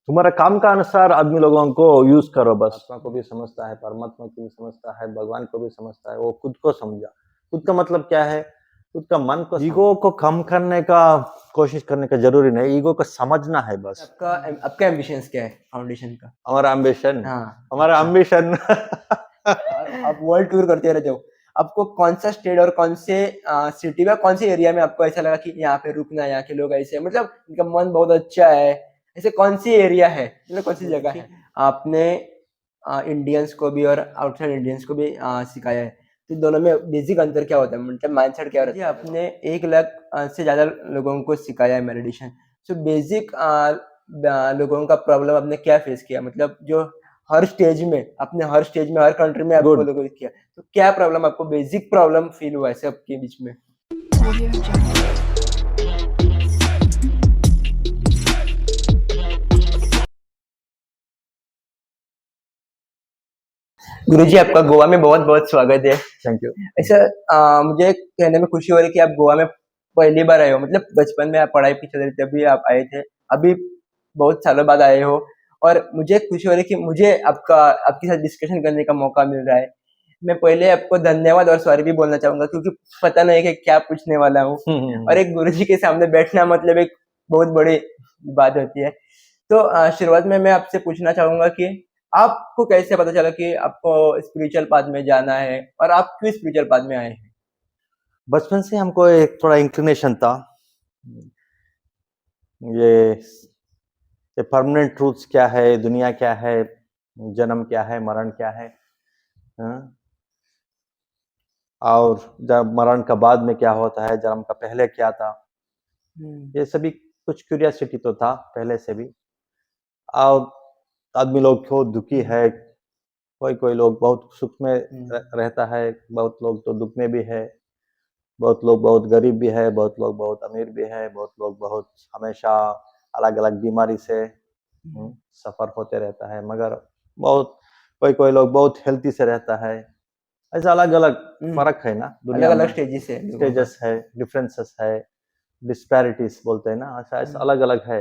तुम्हारा काम का अनुसार आदमी लोगों को यूज करो, बस आत्मा को भी समझता है, परमात्मा को भी समझता है, भगवान को भी समझता है, वो खुद को समझा। खुद का मतलब क्या है? खुद का मन को, ईगो को कम करने का कोशिश करने का जरूरी नहीं, ईगो को समझना है बस। आपका आपका एम्बिशंस क्या है फाउंडेशन का? हमारा एम्बिशन, हाँ, हमारा एम्बिशन आप वर्ल्ड टूर करते रहते हो, आपको कौन सा स्टेट और कौन से सिटी में, कौन से एरिया में आपको ऐसा लगा कि यहाँ पे रुकना है, यहाँ के लोग ऐसे मतलब इनका मन बहुत अच्छा है, ऐसे कौन सी एरिया है, मतलब कौन सी जगह है? आपने इंडियंस को भी और आउटसाइड इंडियंस को भी सिखाया है, तो दोनों में बेसिक अंतर क्या होता है, मतलब माइंडसेट क्या रहता है? आपने 1 लाख से ज्यादा लोगों को सिखाया है मेडिटेशन, तो बेसिक लोगों का प्रॉब्लम आपने क्या फेस किया, मतलब जो हर स्टेज में, आपने हर स्टेज में, हर कंट्री में आपको लोगों को किया, तो क्या प्रॉब्लम, आपको बेसिक प्रॉब्लम फील हुआ है सबके बीच में? गुरुजी, आपका गोवा में बहुत बहुत स्वागत है। Thank you. ऐसा मुझे कहने में खुशी हो रही है कि आप गोवा में पहली बार आए हो, मतलब बचपन में आप पढ़ाई भी चल रही थी तभी आप आए थे, अभी बहुत सालों बाद आए हो, और मुझे खुशी हो रही है कि मुझे आपके साथ डिस्कशन करने का मौका मिल रहा है। मैं पहले आपको धन्यवाद और सॉरी भी बोलना चाहूंगा, क्योंकि पता नहीं कि क्या पूछने वाला हूँ, और एक गुरुजी के सामने बैठना मतलब एक बहुत बड़ी बात होती है। तो शुरुआत में मैं आपसे पूछना चाहूंगा कि आपको कैसे पता चला कि आपको स्पिरिचुअल पाथ में जाना है, और आप क्यों स्पिरिचुअल पाथ में आए हैं? बचपन से हमको एक थोड़ा इंक्लिनेशन था, ये ये परमानेंट ट्रूथ्स क्या है, दुनिया क्या है, जन्म क्या है, मरण क्या है, हाँ? और जब मरण का बाद में क्या होता है, जन्म का पहले क्या था, ये सभी कुछ क्यूरियोसिटी तो था पहले से भी। और आदमी लोग क्यों दुखी है, कोई कोई लोग बहुत सुख में रहता है, बहुत लोग तो दुख में भी है, बहुत लोग बहुत गरीब भी है, बहुत लोग बहुत अमीर भी है, बहुत लोग बहुत हमेशा अलग अलग बीमारी से सफर होते रहता है, मगर बहुत कोई कोई लोग बहुत हेल्थी से रहता है। ऐसा अलग अलग फर्क है ना दुनिया अलग में, अलग स्टेजेस है लोगों का। स्टेजेस है, डिफरेंसेस है, डिस्पैरिटीज बोलते हैं ना, ऐसा ऐसा अलग अलग है।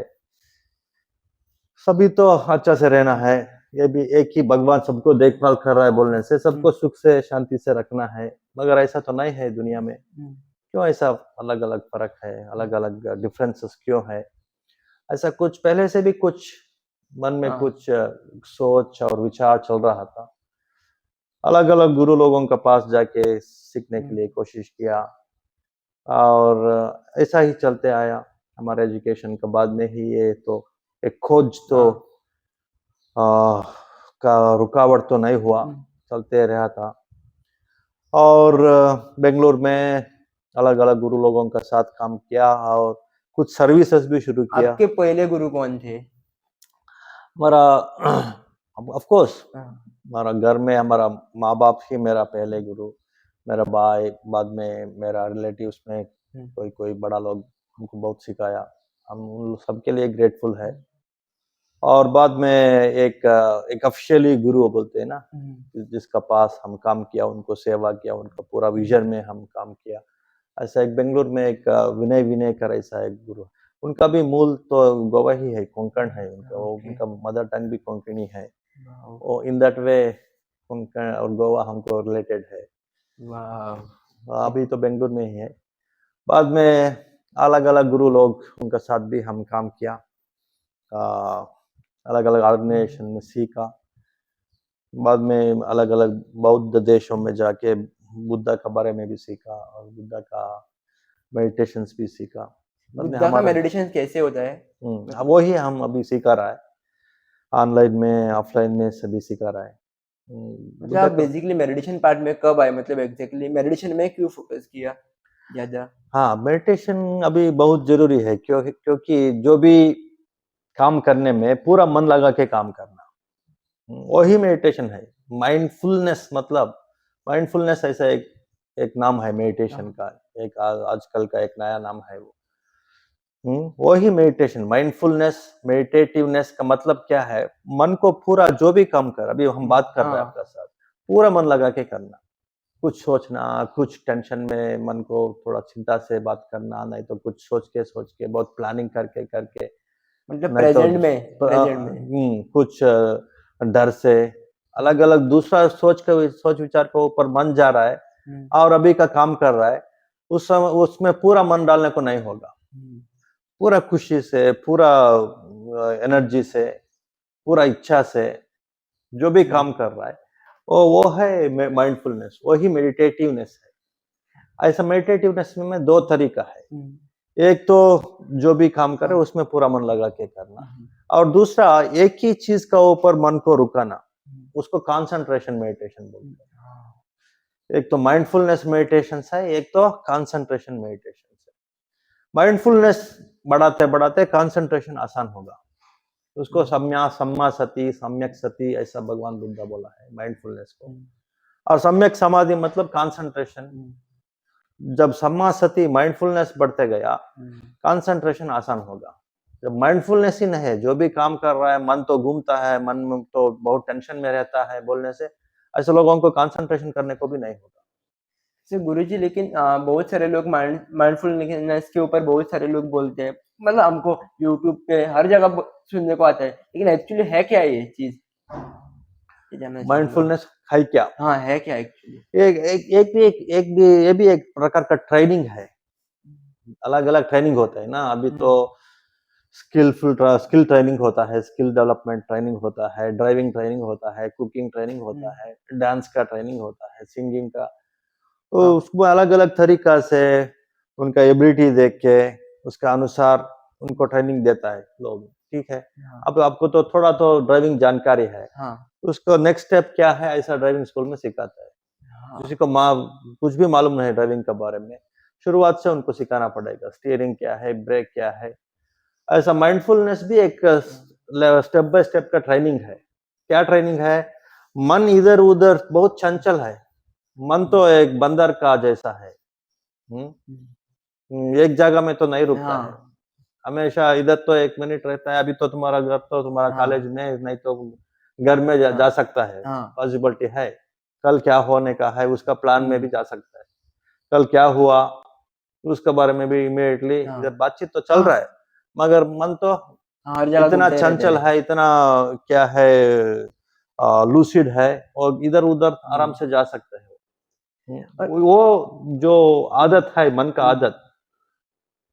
सभी तो अच्छा से रहना है, ये भी एक ही भगवान सबको देखभाल कर रहा है बोलने से सबको सुख से शांति से रखना है, मगर ऐसा तो नहीं है दुनिया में। क्यों ऐसा अलग अलग फर्क है, अलग अलग डिफरेंसेस क्यों है? ऐसा कुछ पहले से भी कुछ मन में कुछ सोच और विचार चल रहा था। अलग अलग गुरु लोगों के पास जाके सीखने के लिए कोशिश किया, और ऐसा ही चलते आया। हमारे एजुकेशन के बाद में ही ये तो एक खोज तो का रुकावट तो नहीं हुआ, चलते रहा था। और बेंगलोर में अलग अलग गुरु लोगों का साथ काम किया और कुछ सर्विसेज भी शुरू किया। आपके पहले गुरु कौन थे? हमारा ऑफ कोर्स हमारा घर में हमारा माँ बाप ही मेरा पहले गुरु, मेरा भाई, बाद में मेरा रिलेटिव्स में कोई कोई बड़ा लोग हमको बहुत सिखाया, हम उन सबके लिए ग्रेटफुल है। और बाद में एक ऑफिशियली गुरु बोलते हैं ना, जिसका पास हम काम किया, उनको सेवा किया, उनका पूरा विजन में हम काम किया। ऐसा एक बेंगलुरु में एक विनय विनय कर ऐसा एक गुरु, उनका भी मूल तो गोवा ही है, कोंकण है उनका, वो उनका मदर टंग भी कोंकणी है, वो इन दैट वे कोंकण और गोवा हमको रिलेटेड है। अभी तो बेंगलुरु में ही है। बाद में अलग अलग गुरु लोग उनका साथ भी हम काम किया, अलग अलग ऑर्गेनाइजेशन में सीखा। बाद में अलग अलग बौद्ध देशों में जाके बुद्धा का बारे में भी सीखा और बुद्धा का मेडिटेशंस भी सीखा। बुद्धा का मेडिटेशन कैसे होता है? वो ही हम अभी सिखा रहा है, ऑनलाइन में ऑफलाइन में सभी सिखा रहा है। अच्छा, आप बेसिकली मेडिटेशन पार्ट में कब आए, मतलब एग्जैक्टली मेडिटेशन में क्यों फोकस किया ज्यादा? हाँ, मेडिटेशन अभी बहुत जरूरी है, क्योंकि जो भी काम करने में पूरा मन लगा के काम करना, वही मेडिटेशन है। माइंडफुलनेस मतलब, माइंडफुलनेस ऐसा एक एक नाम है मेडिटेशन का, एक आजकल का एक नया नाम है वो। वही मेडिटेशन, माइंडफुलनेस, मेडिटेटिवनेस का मतलब क्या है? मन को पूरा जो भी काम कर, अभी हम बात कर रहे हैं आपका साथ, पूरा मन लगा के करना, कुछ सोचना, कुछ टेंशन में मन को थोड़ा चिंता से बात करना, नहीं तो कुछ सोच के बहुत प्लानिंग करके करके मतलब नहीं तो प्रेजेंट में कुछ डर से अलग अलग दूसरा सोच विचार के ऊपर मन जा रहा है और अभी का काम कर रहा है, उस समय उसमें पूरा मन डालने को नहीं होगा। पूरा खुशी से, पूरा एनर्जी से, पूरा इच्छा से जो भी काम कर रहा है वो है माइंडफुलनेस, वही मेडिटेटिवनेस है। ऐसा मेडिटेटिवनेस में दो तरीका है। एक तो जो भी काम करे उसमें पूरा मन लगा के करना, और दूसरा एक ही चीज का ऊपर मन को रुकाना, उसको कंसंट्रेशन मेडिटेशन बोलते हैं। एक तो माइंडफुलनेस मेडिटेशन है, एक तो कंसंट्रेशन मेडिटेशन है। माइंडफुलनेस बढ़ाते बढ़ाते कंसंट्रेशन आसान होगा। उसको सम्मा सती, सम्यक सती ऐसा भगवान बुद्धा बोला है माइंडफुलनेस को। और सम्यक समाधि मतलब कंसंट्रेशन। जब सम्मा सती माइंडफुलनेस बढ़ते गया, कंसंट्रेशन आसान होगा। जब माइंडफुलनेस ही नहीं है, जो भी काम कर रहा है मन तो घूमता है, मन में तो बहुत टेंशन में रहता है बोलने से, ऐसे लोगों को कंसंट्रेशन करने को भी नहीं होगा। गुरुजी लेकिन बहुत सारे लोग माइंडफुलनेस के ऊपर बहुत सारे लोग बोलते हैं, मतलब हमको यूट्यूब पे हर जगह सुनने को आता है, लेकिन एक्चुअली है क्या ये चीज, ये जानना चाहूंगा। माइंडफुलनेस है क्या? हाँ, है क्या एक्चुअली? ये भी एक प्रकार का ट्रेनिंग है। अलग अलग ट्रेनिंग होता है ना। अभी तो स्किल ट्रेनिंग होता है, स्किल डेवलपमेंट ट्रेनिंग होता है, ड्राइविंग ट्रेनिंग होता है, कुकिंग ट्रेनिंग होता है, डांस का ट्रेनिंग होता है, सिंगिंग का। तो उसको अलग अलग तरीका से उनका एबिलिटी देख के उसका अनुसार उनको ट्रेनिंग देता है लोग। ठीक है। अब आपको तो थोड़ा तो ड्राइविंग जानकारी है, उसको नेक्स्ट स्टेप क्या है ऐसा ड्राइविंग स्कूल में सिखाता है। किसी को कुछ भी मालूम नहीं ड्राइविंग के बारे में, शुरुआत से उनको सिखाना पड़ेगा स्टीयरिंग क्या है, ब्रेक क्या है। ऐसा माइंडफुलनेस भी एक स्टेप बाय स्टेप का ट्रेनिंग है। क्या ट्रेनिंग है? मन इधर उधर बहुत चंचल है, मन तो एक बंदर का जैसा है। एक जगह में तो नहीं रुकता है, हमेशा इधर तो 1 मिनट रहता है। अभी तो तुम्हारा घर तो तुम्हारा कॉलेज में, नहीं तो घर में जा सकता है, पॉसिबिलिटी है। कल क्या होने का है उसका प्लान में भी जा सकता है। कल क्या हुआ उसके बारे में भी इमीडिएटली इधर बातचीत तो चल रहा है, मगर मन तो इतना चंचल है, इतना क्या है लूसिड है, और इधर उधर आराम से जा सकता है। वो जो आदत है मन का आदत,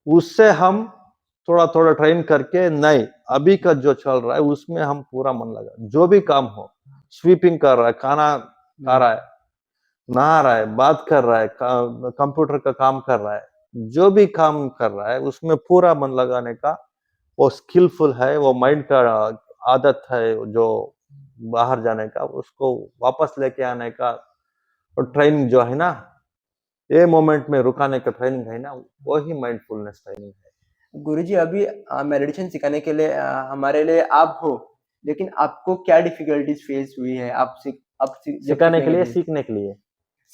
उससे हम थोड़ा थोड़ा ट्रेन करके, नहीं अभी का जो चल रहा है उसमें हम पूरा मन लगा, जो भी काम हो, स्वीपिंग कर रहा है, खाना खा रहा है, नहा रहा है, बात कर रहा है, कंप्यूटर का काम कर रहा है, जो भी काम कर रहा है उसमें पूरा मन लगाने का वो स्किलफुल है। वो माइंड का आदत है जो बाहर जाने का, उसको वापस लेके आने का और ट्रेनिंग जो है ना, ये मोमेंट में रुकाने का ट्रेनिंग है ना, वही माइंडफुलनेस ट्रेनिंग है। गुरुजी अभी मेडिटेशन सिखाने के लिए हमारे लिए आप हो, लेकिन आपको क्या डिफिकल्टीज फेस हुई है? आप सिखाने के लिए, सीखने के लिए?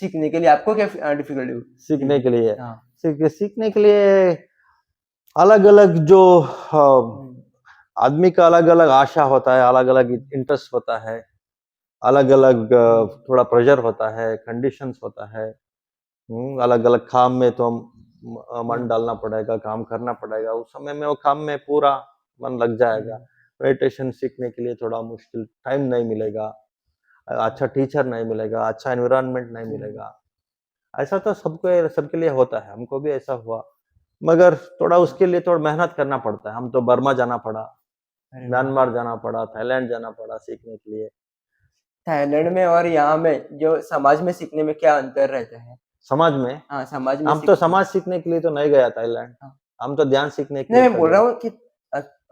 सीखने के लिए आपको क्या डिफिकल्टी हुई? सीखने के लिए, सीखने के लिए अलग अलग जो आदमी का अलग अलग आशा होता है, अलग अलग इंटरेस्ट होता है, अलग अलग थोड़ा प्रेशर होता है, कंडीशंस होता है। अलग अलग काम में तो मन डालना पड़ेगा, काम करना पड़ेगा, उस समय में वो काम में पूरा मन लग जाएगा। मेडिटेशन सीखने के लिए थोड़ा मुश्किल, टाइम नहीं मिलेगा, अच्छा टीचर नहीं मिलेगा, अच्छा एनवायरनमेंट नहीं मिलेगा। ऐसा तो सबके लिए होता है, हमको भी ऐसा हुआ, मगर थोड़ा उसके लिए थोड़ा मेहनत करना पड़ता है। हम तो बर्मा जाना पड़ा, म्यांमार जाना पड़ा, थाईलैंड जाना पड़ा सीखने के लिए। थाईलैंड में और यहाँ में जो समाज में सीखने में क्या अंतर रहता है? समाज में? समाज में हम तो समाज सीखने के लिए तो नहीं गया थाईलैंड, हम तो ध्यान सीखने के लिए। नहीं, मैं बोल रहा हूँ कि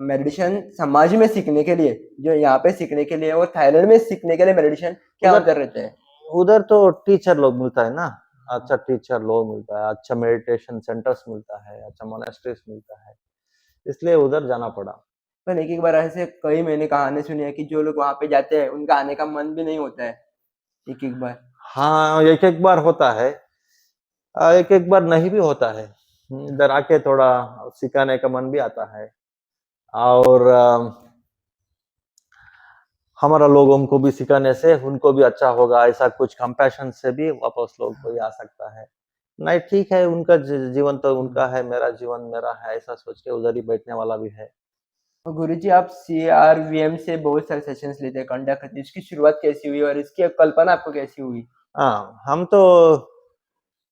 मेडिटेशन समाज में सीखने के लिए, जो यहाँ पे सीखने के लिए और थाईलैंड में सीखने के लिए मेडिटेशन क्या अंतर रहता है? उधर तो टीचर लोग मिलता है ना, अच्छा टीचर लोग मिलता है, अच्छा मेडिटेशन सेंटर्स मिलता है, अच्छा मोनेस्ट्रीज मिलता है, इसलिए उधर जाना पड़ा। पर एक बार ऐसे कई मैंने कहानी सुनी है कि जो लोग वहां पे जाते हैं उनका आने का मन भी नहीं होता है एक बार। हाँ, एक बार होता है, एक बार नहीं भी होता है। इधर आके थोड़ा सिखाने का मन भी आता है, और हमारा लोगों को भी सिखाने से उनको भी अच्छा होगा, ऐसा कुछ कंपैशन से भी वापस लोग कोई आ सकता है। नहीं ठीक है, उनका जीवन तो उनका है, मेरा जीवन मेरा है, ऐसा सोच के उधर ही बैठने वाला भी है। और गुरुजी आप CRVM से बहुत सारे सेशंस लेते हैं, कंडक्ट करते हैं। इसकी शुरुआत कैसी हुई और इसकी कल्पना आपको कैसी हुई? हाँ, हम तो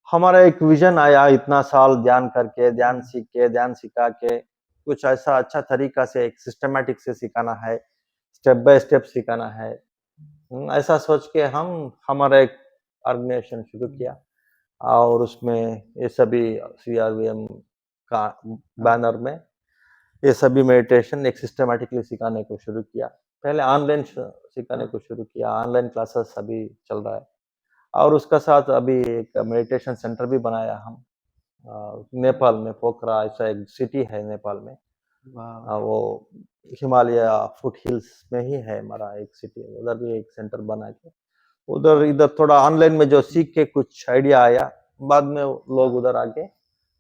हमारा एक विजन आया इतना साल ध्यान करके, ध्यान सीख के, ध्यान सिखा के, कुछ ऐसा अच्छा तरीका से एक सिस्टमैटिक से सिखाना है, स्टेप बाय स्टेप सिखाना है। ऐसा सोच के हम हमारा एक ऑर्गेनाइजेशन शुरू किया और उसमें ये सभी सीआरवीएम का बैनर में ये सभी मेडिटेशन एक सिस्टमैटिकली सिखाने को शुरू किया। पहले ऑनलाइन सिखाने को शुरू किया, ऑनलाइन क्लासेस अभी चल रहा है और उसका साथ अभी एक मेडिटेशन सेंटर भी बनाया हम नेपाल में, पोखरा ऐसा एक सिटी है नेपाल में। वाह! वो हिमालय फुट हिल्स में ही है हमारा एक सिटी, उधर भी एक सेंटर बना के उधर इधर थोड़ा ऑनलाइन में जो सीख के कुछ आइडिया आया, बाद में लोग उधर आके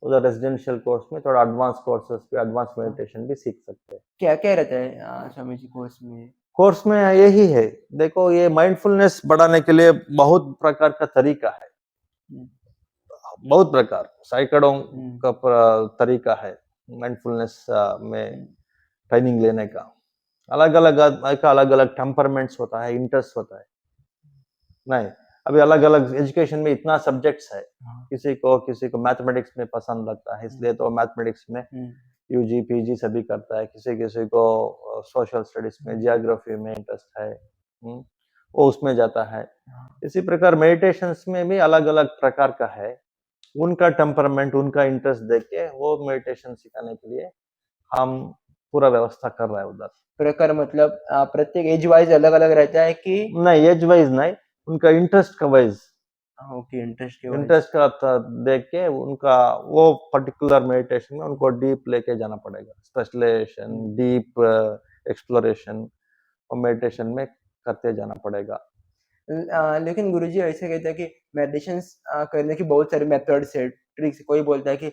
उधर रेजिडेंशियल कोर्स में थोड़ा एडवांस कोर्सेस पे एडवांस मेडिटेशन भी सीख सकते हैं। क्या-क्या रहता है स्वामी जी कोर्स में? कोर्स में यही है, देखो ये माइंडफुलनेस बढ़ाने के लिए बहुत प्रकार का तरीका है, हुँ, बहुत प्रकार सैकड़ों हुँ, का तरीका है माइंडफुलनेस में ट्रेनिंग लेने का। अलग-अलग आदमी का अलग-अलग टेम्परामेंट्स होता है, इंटरेस्ट होता है। नहीं, अभी अलग-अलग एजुकेशन में इतना सब्जेक्ट्स है, हाँ, किसी को मैथमेटिक्स में पसंद लगता है, इसलिए तो मैथमेटिक्स में हुँ, यूजी, पीजी सभी करता है, किसी-किसी को सोशल स्टडीज में, ज्योग्राफी में इंटरेस्ट है, वो उसमें जाता है। हाँ, इसी प्रकार मेडिटेशंस में भी अलग-अलग प्रकार का है, उनका टेम्परामेंट, उनका इंटरेस्ट देख के वो मेडिटेशन सिखाने के लिए हम पूरा व्यवस्था कर रहे हैं उधर। प्रकार मतलब प्रत्येक एज वाइज़ अलग-अलग रहता है कि नहीं, एज वाइज नहीं, उनका इंटरेस्ट का वाइज ओके इंटरेस्ट के वाइज़? इंटरेस्ट का देख के उनका वो पर्टिकुलर मेडिटेशन में उनको डीप लेके जाना पड़ेगा, स्पेशलाइजेशन, हुँ, डीप एक्सप्लोरेशन और मेडिटेशन में करते जाना पड़ेगा। लेकिन गुरुजी ऐसे कहते हैं कि मेडिटेशंस करने की बहुत सारे मेथड्स है, ट्रिक्स कोई बोलता है कि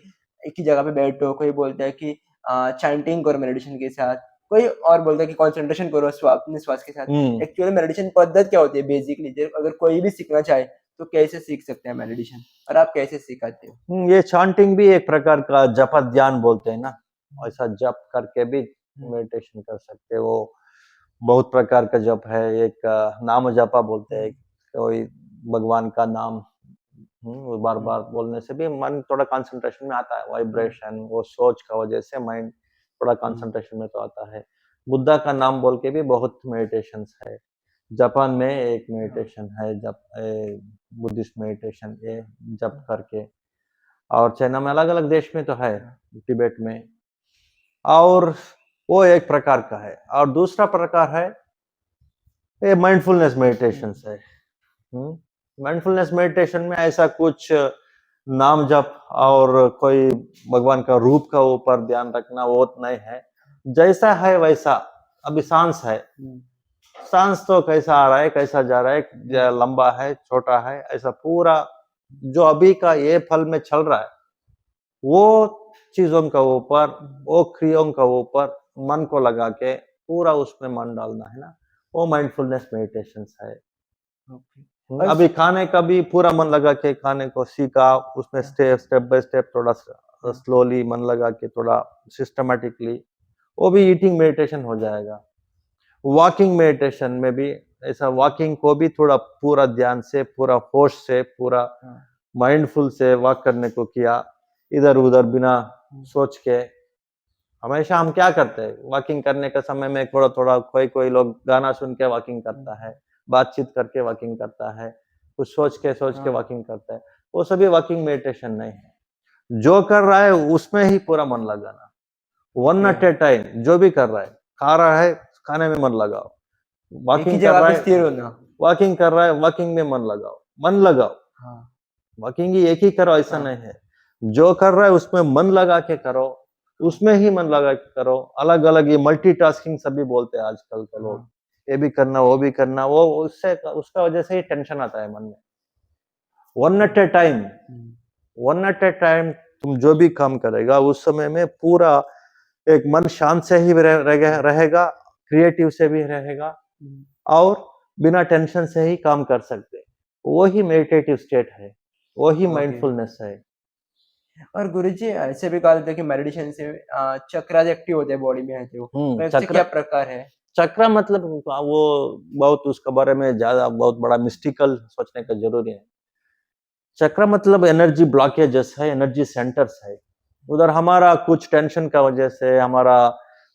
एक ही जगह पे बैठो, कोई बोलता है कि चैंटिंग करो मेडिटेशन के साथ, कोई और बोलता है कि कंसंट्रेशन करो अपने श्वास के साथ। हम्म एक्चुअली मेडिटेशन पद्धत क्या होती है बेसिकली? अगर कोई भी सीखना चाहे, तो कैसे सीख सकते हैं मेडिटेशन? और आप कैसे सिखाते हो? ये चांटिंग भी एक प्रकार का जप ध्यान बोलते हैं ना, ऐसा जप करके भी हुँ, मेडिटेशन कर सकते हैं। वो बहुत प्रकार का जप है, एक नाम जपा बोलते हैं, हुँ, कोई भगवान का नाम वो बार हुँ, बार बोलने से भी मन थोड़ा कंसंट्रेशन में आता है, हुँ, वाइब्रेशन वो सोच का वजह से माइंड थोड़ा हुँ, कंसंट्रेशन में तो आता है। बुद्धा का नाम बोल के भी बहुत मेडिटेशंस है, जापान में एक हाँ, मेडिटेशन है, जप बुद्धिस्ट मेडिटेशन ये जप करके, और चाइना में अलग अलग देश में तो है, हाँ, तिब्बत में, और वो एक प्रकार का है, और दूसरा प्रकार है ये माइंडफुलनेस हुँ, मेडिटेशन है। माइंडफुलनेस मेडिटेशन में ऐसा कुछ नाम जप हुँ, और कोई भगवान का रूप का ऊपर ध्यान रखना वो नहीं है, जैसा है वैसा। अभी सांस है, हुँ, सांस तो कैसा आ रहा है कैसा जा रहा है, हुँ, लंबा है छोटा है, ऐसा पूरा जो अभी का ये फल में चल रहा है वो चीजों का ऊपर, हुँ, वो क्रियाओं का ऊपर मन को लगा के पूरा उसमें मन डालना है ना, वो माइंडफुलनेस मेडिटेशन है। ओके। और अभी खाने का भी पूरा मन लगा के खाने को सीखा, उसमें हाँ, स्टेप बाय स्टेप थोड़ा हाँ, स्लोली मन लगा के थोड़ा सिस्टमैटिकली वो भी ईटिंग मेडिटेशन हो जाएगा। वॉकिंग मेडिटेशन में भी ऐसा वॉकिंग को भी थोड़ा पूरा ध्यान से, पूरा होश से, पूरा हाँ, माइंडफुल से वॉक करने को किया, इधर-उधर बिना हुँ, सोच के। हमेशा हम क्या करते हैं, वॉकिंग करने के समय में थोड़ा-थोड़ा कोई-कोई लोग गाना सुन के वॉकिंग हुँ, करता है, बातचीत करके वॉकिंग करता है, कुछ सोच के हाँ, वॉकिंग करता है। वो सभी वॉकिंग मेडिटेशन नहीं है। जो कर रहा है उसमें ही पूरा मन लगाना। One okay. At a time जो भी कर रहा है, खा रहा है, खाने में मन लगाओ। एक ही वॉकिंग कर जगह रहा पे है, स्थिर होना। वॉकिंग कर रहा है, वॉकिंग में मन लगाओ, मन लगाओ। हाँ, वॉकिंग ही एक ही करो ऐसा हाँ, नहीं है। जो कर रहा है उसमें मन लगा के करो, हाँ, उसमें ही मन लगा के करो। अलग-अलग ये मल्टीटास्किंग सभी बोलते हैं आजकल के लोग। हाँ, ये भी करना, वो भी करना, वो उससे उसका वजह से ही टेंशन आता है मन में। One hmm, at a time, hmm, one at a time तुम जो भी काम करेगा उस समय में पूरा एक मन शांत से ही रहेगा, क्रिएटिव से भी रहेगा हुँ, और बिना टेंशन से ही काम कर सकते हैं। वो ही मेडिटेटिव स्टेट है, वो ही ओके। माइंडफुलनेस है। और गुरुजी ऐसे भी कहा जाता है कि मेडिटेशन से चक्रास एक्टिव होते हैं बॉडी में है जो, तो इससे चक्र क्या प्रकार है? चक्र मतलब वो बहुत उसके बारे में ज्यादा बहुत बड़ा मिस्टिकल सोचने का जरूरी है। चक्र मतलब एनर्जी ब्लॉकेजेस है, एनर्जी सेंटर्स है। उधर हमारा कुछ टेंशन का वजह से, हमारा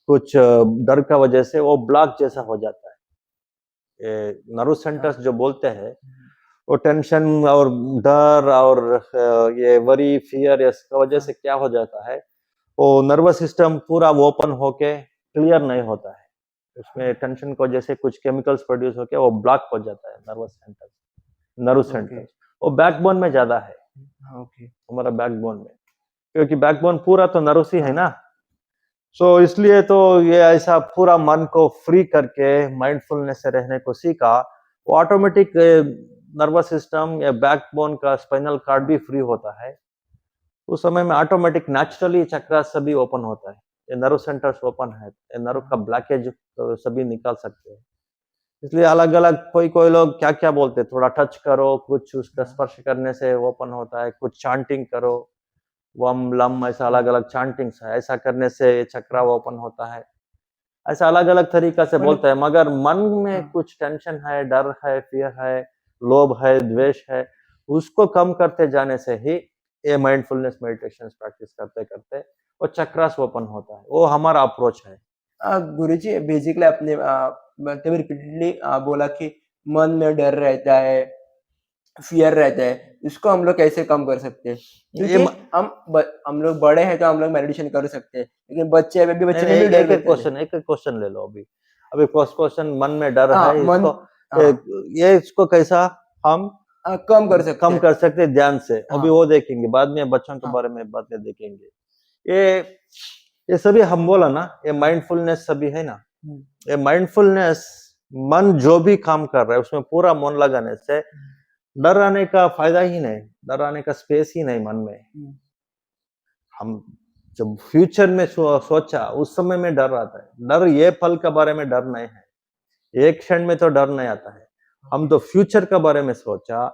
कुछ डर का वजह से वो ब्लॉक जैसा हो जाता है। नर्व हाँ। सेंटर्स जो बोलते हैं, वो टेंशन और डर और ये वरी फियर इसका वजह से क्या हो जाता है, वो नर्वस सिस्टम पूरा ओपन होके क्लियर नहीं होता है। उसमें टेंशन की वजह से कुछ केमिकल्स प्रोड्यूस होके वो ब्लॉक हो जाता है nervous centre, nerve okay. Centres. वो बैकबोन में ज्यादा है, ओके। हमारा बैकबोन में, क्योंकि बैकबोन पूरा तो नर्व ही है हाँ। ना। सो इसलिए तो ये ऐसा पूरा मन को फ्री करके माइंडफुलनेस से रहने को सीखा, वो ऑटोमेटिक नर्वस सिस्टम या बैकबोन का स्पाइनल कार्ड भी फ्री होता है। उस समय में ऑटोमेटिक नेचुरली चक्रा सभी ओपन होता है, ये नर्व सेंटर्स ओपन है, ये नर्व का ब्लॉकेज सभी निकाल सकते हैं। इसलिए अलग अलग कोई कोई लोग क्या क्या बोलते हैं, थोड़ा टच करो, कुछ उसका स्पर्श करने से ओपन होता है, कुछ चांटिंग करो, वम लम ऐसा अलग अलग चांटिंग्स है, ऐसा करने से चक्रा ओपन होता है। ऐसा अलग अलग तरीका से बोलते हैं, मतलब मगर मन में हाँ। कुछ टेंशन है, डर है, फियर है, लोभ है, द्वेष है, उसको कम करते जाने से ही ये माइंडफुलनेस मेडिटेशन प्रैक्टिस करते करते वो चक्रास ओपन होता है। वो हमारा अप्रोच है। गुरुजी बेसिकली आपने मतलब रिपीटेडली बोला कि मन में डर रहता है, फ़ियर रहता है, इसको हम लोग कैसे कम कर सकते हैं? ये क्योंकि हम लोग बड़े हैं तो हम लोग मेडिटेशन कर सकते हैं, लेकिन बच्चे अभी भी नहीं बच्चे में नहीं, भी डर एक एक रहता है। क्वेश्चन, एक एक क्वेश्चन ले लो। अभी अभी फर्स्ट क्वेश्चन, मन में डर है, मन इसको हाँ, ये इसको कैसा हम कम कर सकते कम हैं। कर सकते हैं ध्यान से, अभी हाँ, वो देखेंगे, बाद में बच्चों के हाँ, बारे में बाद में देखेंगे। ये ये सभी हम बोला ना, ये हाँ, माइंडफुलनेस सभी है ना। हुँ, ये माइंडफुलनेस, मन जो भी काम कर रहा है उसमें पूरा मन लगाने से हुँ, डर आने का फायदा ही नहीं, डर आने का स्पेस ही नहीं मन में। हुँ, हम जब फ्यूचर में सोचा उस समय में डर आता है। डर ये पल के बारे में डर नहीं है, एक क्षण में तो डर नहीं आता है। हम ओके, तो फ्यूचर के बारे में सोचा,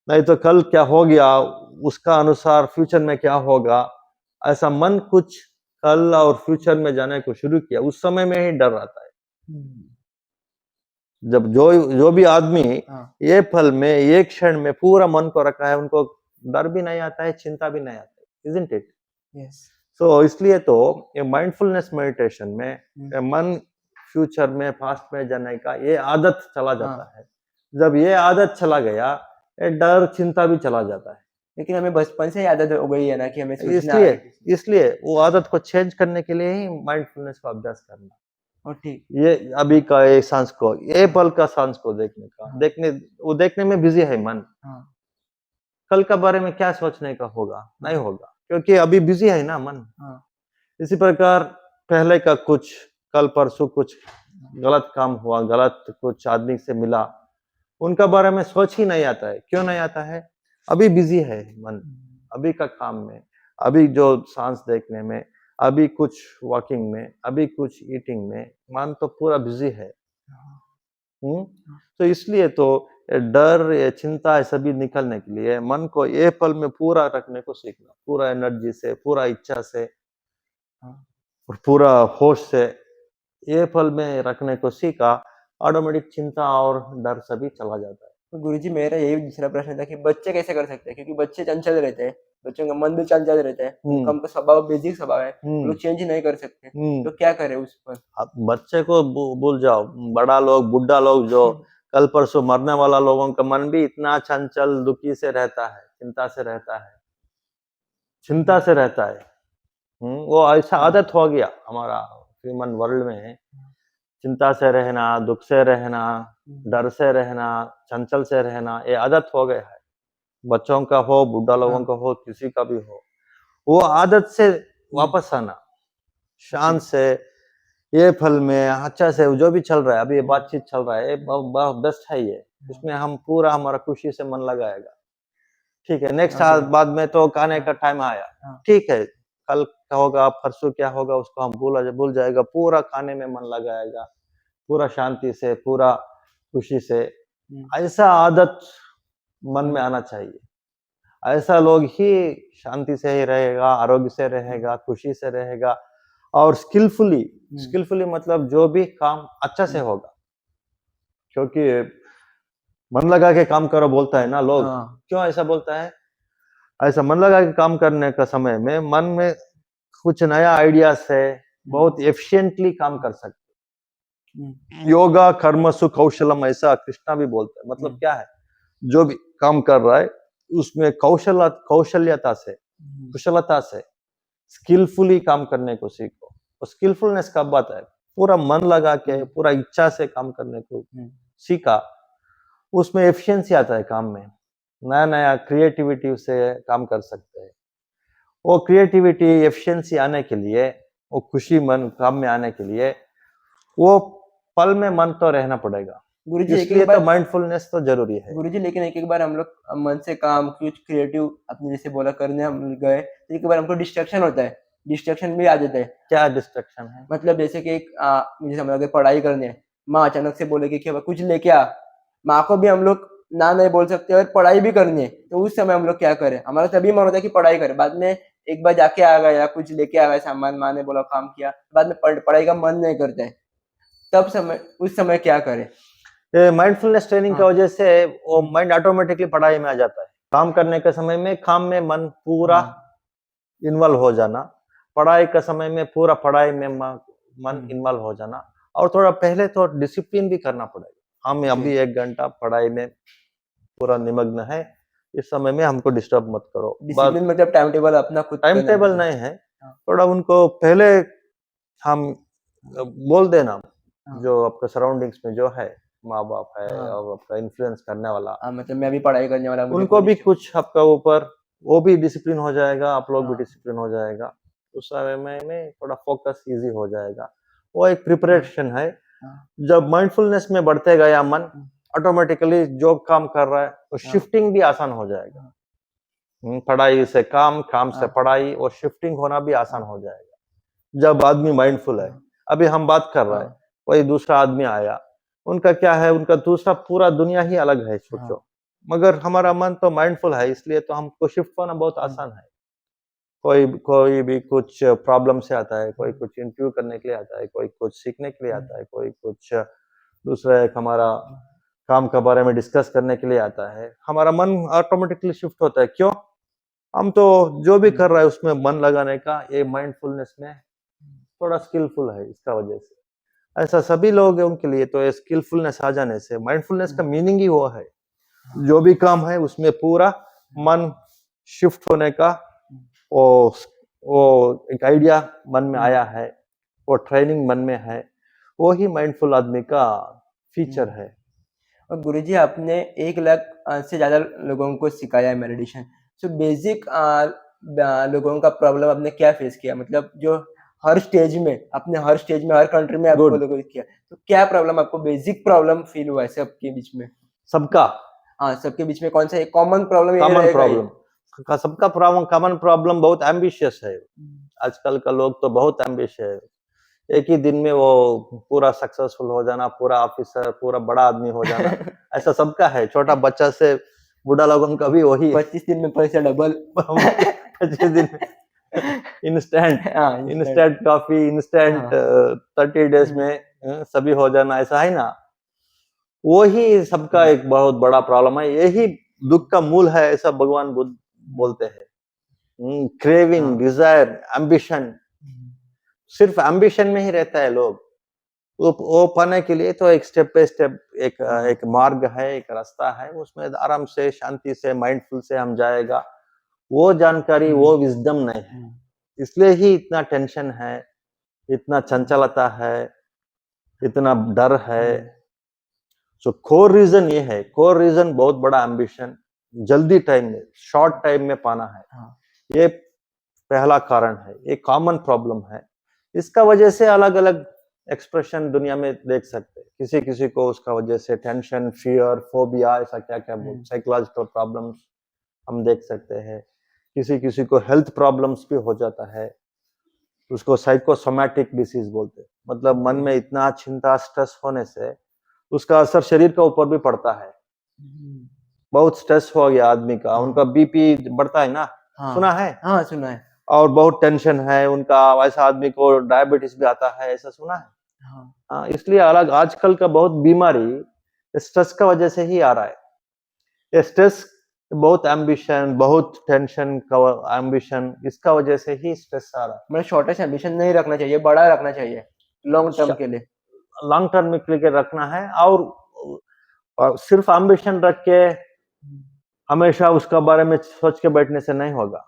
नहीं तो कल क्या हो गया, उसका अनुसार फ्यूचर में क्या होगा, ऐसा मन कुछ कल और फ्यूचर में जाने को शुरू किया, उस समय में ही डर आता है। हुँ, जब जो जो भी आदमी हाँ, ये पल में, ये क्षण में पूरा मन को रखा है, उनको डर भी नहीं आता है, चिंता भी नहीं आता है, इज़न्ट इट? यस, सो इसलिए तो ये माइंडफुलनेस मेडिटेशन में हुँ, ये मन फ्यूचर में, पास्ट में जाने का ये आदत चला हाँ, जाता है। जब ये आदत चला गया, ये डर, चिंता भी चला जाता है। लेकिन हमें बचपन से ही आदत हो गई है ना कि हमें सोचना इसलिए है कि इसलिए वो आदत को चेंज करने के लिए ही माइंडफुलनेस का अभ्यास करना। ठीक ये अभी का ये सांस को, ये हाँ, पल का सांस को देखने का, हाँ, देखने वो देखने में बिज़ी है मन। हाँ, कल के बारे में क्या सोचने का होगा? नहीं हाँ, होगा, क्योंकि अभी बिज़ी है ना मन। हाँ, इसी प्रकार पहले का कुछ, कल परसों कुछ गलत काम हुआ, गलत कुछ आदमी से मिला, उनका बारे में सोच ही नहीं आता है। क्यों नहीं आता है? अभी बिज़ी है मन, हुँ, अभी का काम में, अभी जो साँस देखने में, अभी कुछ वॉकिंग में, अभी कुछ ईटिंग में, मन तो पूरा बिज़ी है। हाँ, हुँ? हाँ, तो इसलिए तो ये डर, ये चिंता, ये सभी निकलने के लिए मन को ये पल में पूरा रखने को सीखना, पूरा एनर्जी से, पूरा इच्छा से हाँ। और पूरा होश से ये पल में रखने को सीखा, ऑटोमेटिक चिंता और डर सभी चला जाता है। तो गुरुजी मेरा यही दूसरा प्रश्न था कि बच्चे कैसे कर सकते हैं? क्योंकि बच्चे चंचल रहते हैं, बच्चों का मन भी चंचल रहता है, हुँ, उनका उनका स्वभाव बेसिक स्वभाव है, वो हुँ, लोग चेंज नहीं कर सकते, हुँ। तो क्या करें उस पर? अब बच्चे को भूल जाओ, बड़ा लोग, बुड्ढा लोग जो कल परसों मरने वाला लोगों का मन भी इतना चंचल, दुखी से रहता है, चिंता से रहता है। वो ऐसा हाँ, आदत हो गया हमारा ह्यूमन वर्ल्ड में, चिंता से रहना, दुःख से रहना, हुँ, डर से रहना, चंचल से रहना, ये आदत हो गया है। बच्चों का हो, बुड्ढा लोगों हाँ, का हो, किसी का भी हो। वो आदत से हुँ, वापस आना, ओके, शांत से, ये पल में अच्छा से जो भी चल रहा है, अभी ये हुँ, बातचीत चल रहा है, ये बेस्ट है ये। हाँ, इसमें हम पूरा हमारा खुशी से मन लगाएगा। ठीक है, नेक्स्ट ओके, बाद में तो खाने हाँ, का टाइम आया। हाँ, ठीक है, कल क्या होगा, परसों क्या होगा उसको हम भूल जाएगा, पूरा खाने में मन लगाएगा, पूरा शांति से, पूरा खुशी से। हुँ, ऐसा आदत मन में हाँ, आना चाहिए। ऐसा लोग ही शांति से ही रहेगा, आरोग्य से रहेगा, खुशी से रहेगा और स्किलफुली मतलब जो भी काम अच्छा से होगा। क्योंकि मन लगा के काम करो बोलता है ना लोग। हाँ। क्यों ऐसा बोलता है? ऐसा मन लगा के काम करने का समय में मन में कुछ नया आइडिया से बहुत एफिशिएंटली काम कर सकते। योगा कर्मसु कौशलम ऐसा कृष्णा भी बोलते हैं। मतलब क्या है? जो भी काम कर रहा है उसमें कौशल्यता से, कुशलता से स्किलफुली काम करने को सीखो। और स्किलफुलनेस कब आता है? पूरा मन लगा के पूरा इच्छा से काम करने को सीखा, उसमें एफिशिएंसी आता है काम में। नया नया क्रिएटिविटी से काम कर सकते हैं। वो क्रिएटिविटी एफिशिएंसी आने के लिए, वो खुशी मन काम में आने के लिए वो पल में मन तो रहना पड़ेगा। गुरुजी इसलिए तो माइंडफुलनेस तो जरूरी है। गुरुजी लेकिन एक बार हम लोग मन से काम कुछ क्रिएटिव आपने जैसे बोला करने हम गए तो एक बार हमको डिस्ट्रैक्शन होता है, डिस्ट्रैक्शन भी आ जाता है। क्या डिस्ट्रैक्शन है? मतलब जैसे कि मुझे समझ लगे पढ़ाई करनी है, माँ अचानक से बोलेगी कि अब कुछ लेके आ, माँ को भी हम लोग ना नहीं बोल सकते और पढ़ाई भी करनी है, तो उस समय हम लोग क्या करें? हमारा तभी मन होता है कि पढ़ाई करें, बाद में एक बार जाके आ गया कुछ लेके आ गया सामान, माँ ने बोला काम किया, बाद में पढ़ाई का मन नहीं करता है, तब उस समय क्या करें? माइंडफुलनेस ट्रेनिंग की वजह से वो माइंड ऑटोमेटिकली पढ़ाई में आ जाता है। काम करने के समय में काम में मन पूरा इन्वॉल्व हो जाना, पढ़ाई के समय में पूरा पढ़ाई में मन इन्वॉल्व हो जाना। और थोड़ा पहले तो डिसिप्लिन भी करना पड़ेगा। हम अभी 1 घंटा पढ़ाई में पूरा निमग्न है, इस समय में हमको डिस्टर्ब मत करो। डिसिप्लिन मतलब टाइम टेबल अपना खुद टाइम टेबल नहीं है, थोड़ा उनको पहले हम बोल देना, जो आपका सराउंडिंग्स में जो है माँ बाप है और आपका इन्फ्लुएंस करने वाला, मतलब मैं भी पढ़ाई करने वाला, उनको भी कुछ आपका ऊपर वो भी डिसिप्लिन हो जाएगा, आप लोग भी डिसिप्लिन हो जाएगा। उस समय में थोड़ा फोकस इजी हो जाएगा। वो एक प्रिपरेशन है। जब माइंडफुलनेस में बढ़ते गया मन, ऑटोमेटिकली जो काम कर रहा है तो शिफ्टिंग भी आसान हो जाएगा। पढ़ाई से काम, काम से पढ़ाई और शिफ्टिंग होना भी आसान हो जाएगा जब आदमी माइंडफुल है। अभी हम बात कर रहे हैं, कोई दूसरा आदमी आया, उनका क्या है, उनका दूसरा पूरा दुनिया ही अलग है, सोचो। मगर हमारा मन तो माइंडफुल है, इसलिए तो हमको शिफ्ट होना बहुत आसान है। कोई भी कुछ प्रॉब्लम से आता है, कोई कुछ इंटरव्यू करने के लिए आता है, कोई कुछ सीखने के लिए आता है, कोई कुछ दूसरा एक हमारा काम के बारे में डिस्कस करने के लिए आता है। हमारा मन ऑटोमेटिकली शिफ्ट होता है। क्यों? हम तो जो भी कर रहा है उसमें मन लगाने का, ये माइंडफुलनेस में थोड़ा स्किलफुल है, इसका वजह से ऐसा सभी लोग हैं उनके लिए तो ये स्किलफुलनेस आ जाने से। माइंडफुलनेस का मीनिंग ही वो है, जो भी काम है उसमें पूरा मन शिफ्ट होने का वो एक आइडिया मन में आया है, वो ट्रेनिंग मन में है, वो ही माइंडफुल आदमी का फीचर है। और गुरुजी आपने 1 लाख से ज्यादा लोगों को सिखाया है मेडिटेशन, तो बेसिक लोगों का प्रॉब्लम आपने क्या फेस किया? मतलब जो हर स्टेज में हर कंट्री में आपको लोगों ने किया, तो क्या प्रॉब्लम आपको बेसिक प्रॉब्लम फील हुआ है सबके बीच में? सबका? हाँ, सबके बीच में कौन सा एक कॉमन प्रॉब्लम सबका प्रॉब्लम कॉमन प्रॉब्लम बहुत एम्बिशियस है। आजकल का लोग तो बहुत एम्बिशियस है, एक ही दिन में वो पूरा सक्सेसफुल हो जाना, पूरा ऑफिसर, पूरा बड़ा आदमी हो जाना, ऐसा सबका है। छोटा बच्चा से बूढ़ा लोगों का भी वही 25 दिन में पैसा डबल 25 दिन में इंस्टेंट कॉफी, इंस्टेंट 30 डेज में सभी हो जाना, ऐसा है ना। वो ही सबका एक बहुत बड़ा प्रॉब्लम है, यही दुख का मूल है, ऐसा भगवान बुद्ध बोलते हैं। क्रेविंग, डिजायर, एम्बिशन, सिर्फ एम्बिशन में ही रहता है लोग। वो पाने के लिए तो एक स्टेप बाय स्टेप एक मार्ग है, एक रास्ता है, उसमें आराम से शांति से माइंडफुल से हम जाएगा। वो जानकारी, वो विजडम नहीं है, इसलिए ही इतना टेंशन है, इतना चंचलता है, इतना डर है। सो कोर रीजन ये है, कोर रीजन बहुत बड़ा एम्बिशन, जल्दी टाइम में, शॉर्ट टाइम में पाना है, ये पहला कारण है, ये कॉमन प्रॉब्लम है। इसका वजह से अलग अलग एक्सप्रेशन दुनिया में देख सकते हैं। किसी किसी को उसका वजह से टेंशन, फियर, फोबिया, ऐसा क्या क्या साइकोलॉजिकल प्रॉब्लम्स हम देख सकते हैं। किसी किसी को हेल्थ प्रॉब्लम्स भी हो जाता है, उसको साइकोसोमैटिक डिसीज बोलते हैं। मतलब मन में इतना चिंता, स्ट्रेस होने से उसका असर शरीर के ऊपर भी पड़ता है। बहुत स्ट्रेस हो गया आदमी का, हाँ। उनका बीपी बढ़ता है ना, हाँ सुना है? हाँ सुना है। और बहुत टेंशन है उनका, वैसा आदमी को डायबिटीज भी आता है, ऐसा सुना है? हाँ हाँ, इसलिए अलग आजकल का बहुत बीमारी स्ट्रेस का वजह से ही आ रहा है। ये स्ट्रेस, बहुत एम्बिशन, बहुत टेंशन का एम्बिशन, इसका वजह से ही स्ट्रेस आ रहा है। मतलब शॉर्टेज एम्बिशन नहीं रखना चाहिए, बड़ा रखना चाहिए लॉन्ग टर्म के लिए। लॉन्ग टर्म के लिए रखना है, और सिर्फ एम्बिशन रख के हमेशा उसका बारे में सोच के बैठने से नहीं होगा।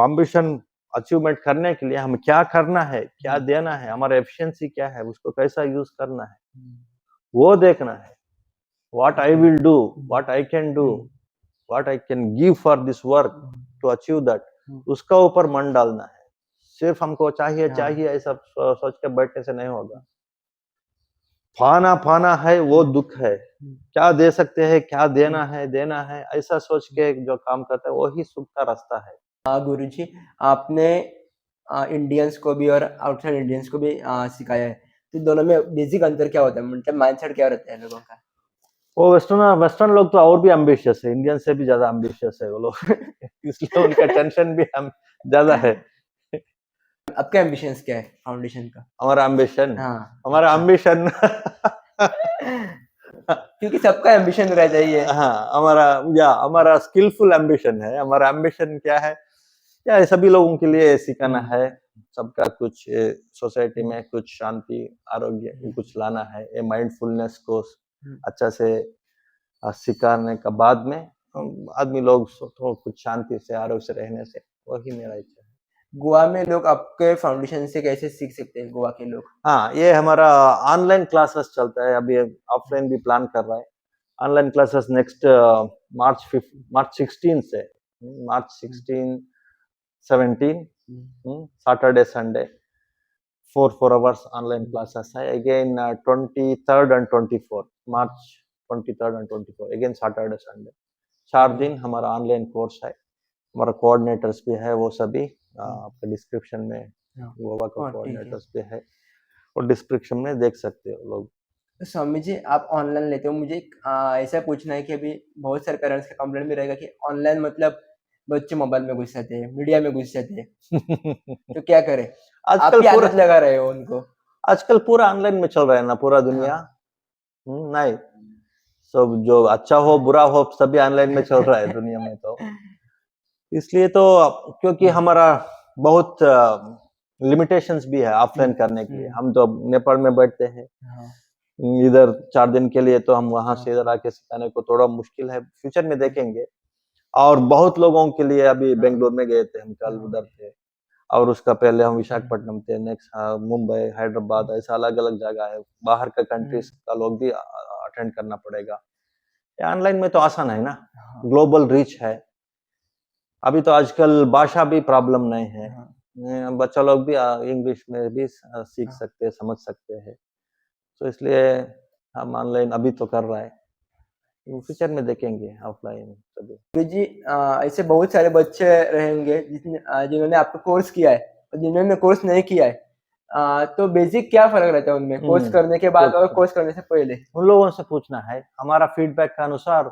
एम्बिशन अचीवमेंट करने के लिए हमें क्या करना है, क्या देना है, हमारा एफिशिएंसी क्या है, उसको कैसा यूज करना है, वो देखना है। What I will do, what I can do, what I can give for this work to achieve that, उसका ऊपर मन डालना है। सिर्फ हमको चाहिए चाहिए ऐसा सोच के बैठने से नहीं होगा। फाना फाना है वो दुख है, क्या दे सकते हैं, क्या देना है, ऐसा सोच के जो काम करता है वही सुख का रास्ता है। गुरुजी, आपने इंडियंस को भी और आउटसाइड इंडियंस को भी सिखाया है, तो दोनों में बेसिक अंतर क्या होता है, मतलब माइंडसेट क्या रहता है लोगों का? वो वेस्टर्न लोग तो और भी एम्बिशियस है, इंडियन से भी ज्यादा एम्बिशियस है वो लोग इसलिए उनका टेंशन भी हम ज्यादा है। आपका एम्बिशंस क्या है फाउंडेशन का? हमारा एम्बिशन, हाँ हमारा एम्बिशन क्योंकि सबका एम्बिशन रह चाहिए। हाँ, हमारा स्किलफुल एम्बिशन है। हमारा एम्बिशन क्या है, क्या सभी लोगों के लिए सिखाना है, सबका कुछ सोसाइटी में कुछ शांति, आरोग्य कुछ लाना है। ये माइंडफुलनेस को अच्छा से सिखाने का बाद में आदमी लोग तो कुछ शांति से, आरोग्य से रहने से, वही मेरा इच्छा है। गोवा में लोग आपके फाउंडेशन से कैसे सीख सकते हैं, गोवा के लोग? हाँ, ये हमारा ऑनलाइन क्लासेस चलता है, अभी ऑफलाइन भी प्लान कर रहा है। ऑनलाइन क्लासेस नेक्स्ट मार्च 16 से March 16 17 Saturday Sunday 4 hours online classes है। Again 23rd and 24 March 23rd and 24 again Saturday Sunday 4 दिन हमारा ऑनलाइन कोर्स है। हमारा कोऑर्डिनेटर्स भी है, वो सभी आपके डिस्क्रिप्शन में गोवा का कोऑर्डिनेटर्स भी है, और डिस्क्रिप्शन में देख सकते हो लोग। स्वामी जी, आप ऑनलाइन लेते हो, मुझे ऐसा पूछना है कि अभी बहुत सारे पेरेंट्स का कंप्लेंट भी रहेगा कि ऑनलाइन मतलब बच्चे मोबाइल में घुस जाते हैं, मीडिया में घुस जाते हैं, तो क्या करें? आप ही आदत लगा रहे हो उनको। आजकल पूरा ऑनलाइन में चल रहा है ना पूरा दुनिया। नहीं, सब जो अच्छा हो बुरा हो सभी ऑनलाइन में चल रहा है दुनिया में, तो इसलिए तो क्योंकि हमारा बहुत लिमिटेशंस भी है ऑफलाइन करने के लिए। हम तो नेपाल में बैठते हैं, इधर 4 दिन के लिए, तो हम वहां से इधर आके सिखाने को थोड़ा मुश्किल है। फ्यूचर में देखेंगे। और बहुत लोगों के लिए अभी बेंगलोर में गए थे हम, कल उधर थे, और उसका पहले हम विशाखापट्टनम थे, नेक्स्ट मुंबई, हैदराबाद, ऐसा अलग अलग जगह है। बाहर का कंट्रीज का लोग भी अटेंड करना पड़ेगा। ऑनलाइन में तो आसान है ना, ग्लोबल रीच है। अभी तो आजकल भाषा भी प्रॉब्लम नहीं है, बच्चा लोग भी इंग्लिश में भी सीख सकते हैं, समझ सकते हैं। तो इसलिए हम ऑनलाइन अभी तो कर रहा है, फ्यूचर में देखेंगे ऑफलाइन सभी। गुरु जी, ऐसे बहुत सारे बच्चे रहेंगे जिन्होंने आपका कोर्स किया है और जिन्होंने कोर्स नहीं किया है, तो बेसिक क्या फर्क रहता है उनमें, कोर्स करने के बाद और कोर्स करने से पहले? उन लोगों से पूछना है। हमारा फीडबैक के अनुसार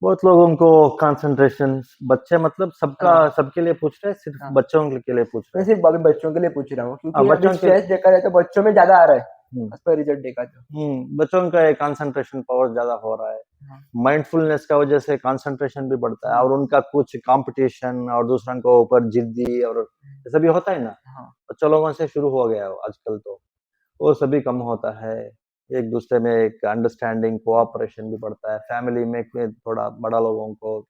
बहुत लोगों को कंसंट्रेशन, बच्चे मतलब सबके लिए पूछ रहे हैं, सिर्फ बच्चों के लिए पूछ रहे हैं? सिर्फ अभी बच्चों के लिए पूछ रहा हूँ, क्योंकि अभी स्ट्रेस देखा जाए तो बच्चों में ज्यादा आ रहा है, उस पर रिजल्ट देखा तो। बच्चों का कंसंट्रेशन पावर ज्यादा हो रहा है, माइंडफुलनेस का वजह से कंसंट्रेशन भी बढ़ता है, और उनका कुछ कंपटीशन और दूसरों को ऊपर जिद्दी और ऐसा भी होता है ना, बच्चों लोगों से शुरू हो गया आजकल, तो वो सभी कम होता है। एक दूसरे में एक अंडरस्टैंडिंग, कोऑपरेशन भी बढ़ता है। फैमिली में थोड़ा बड़ा लोगों को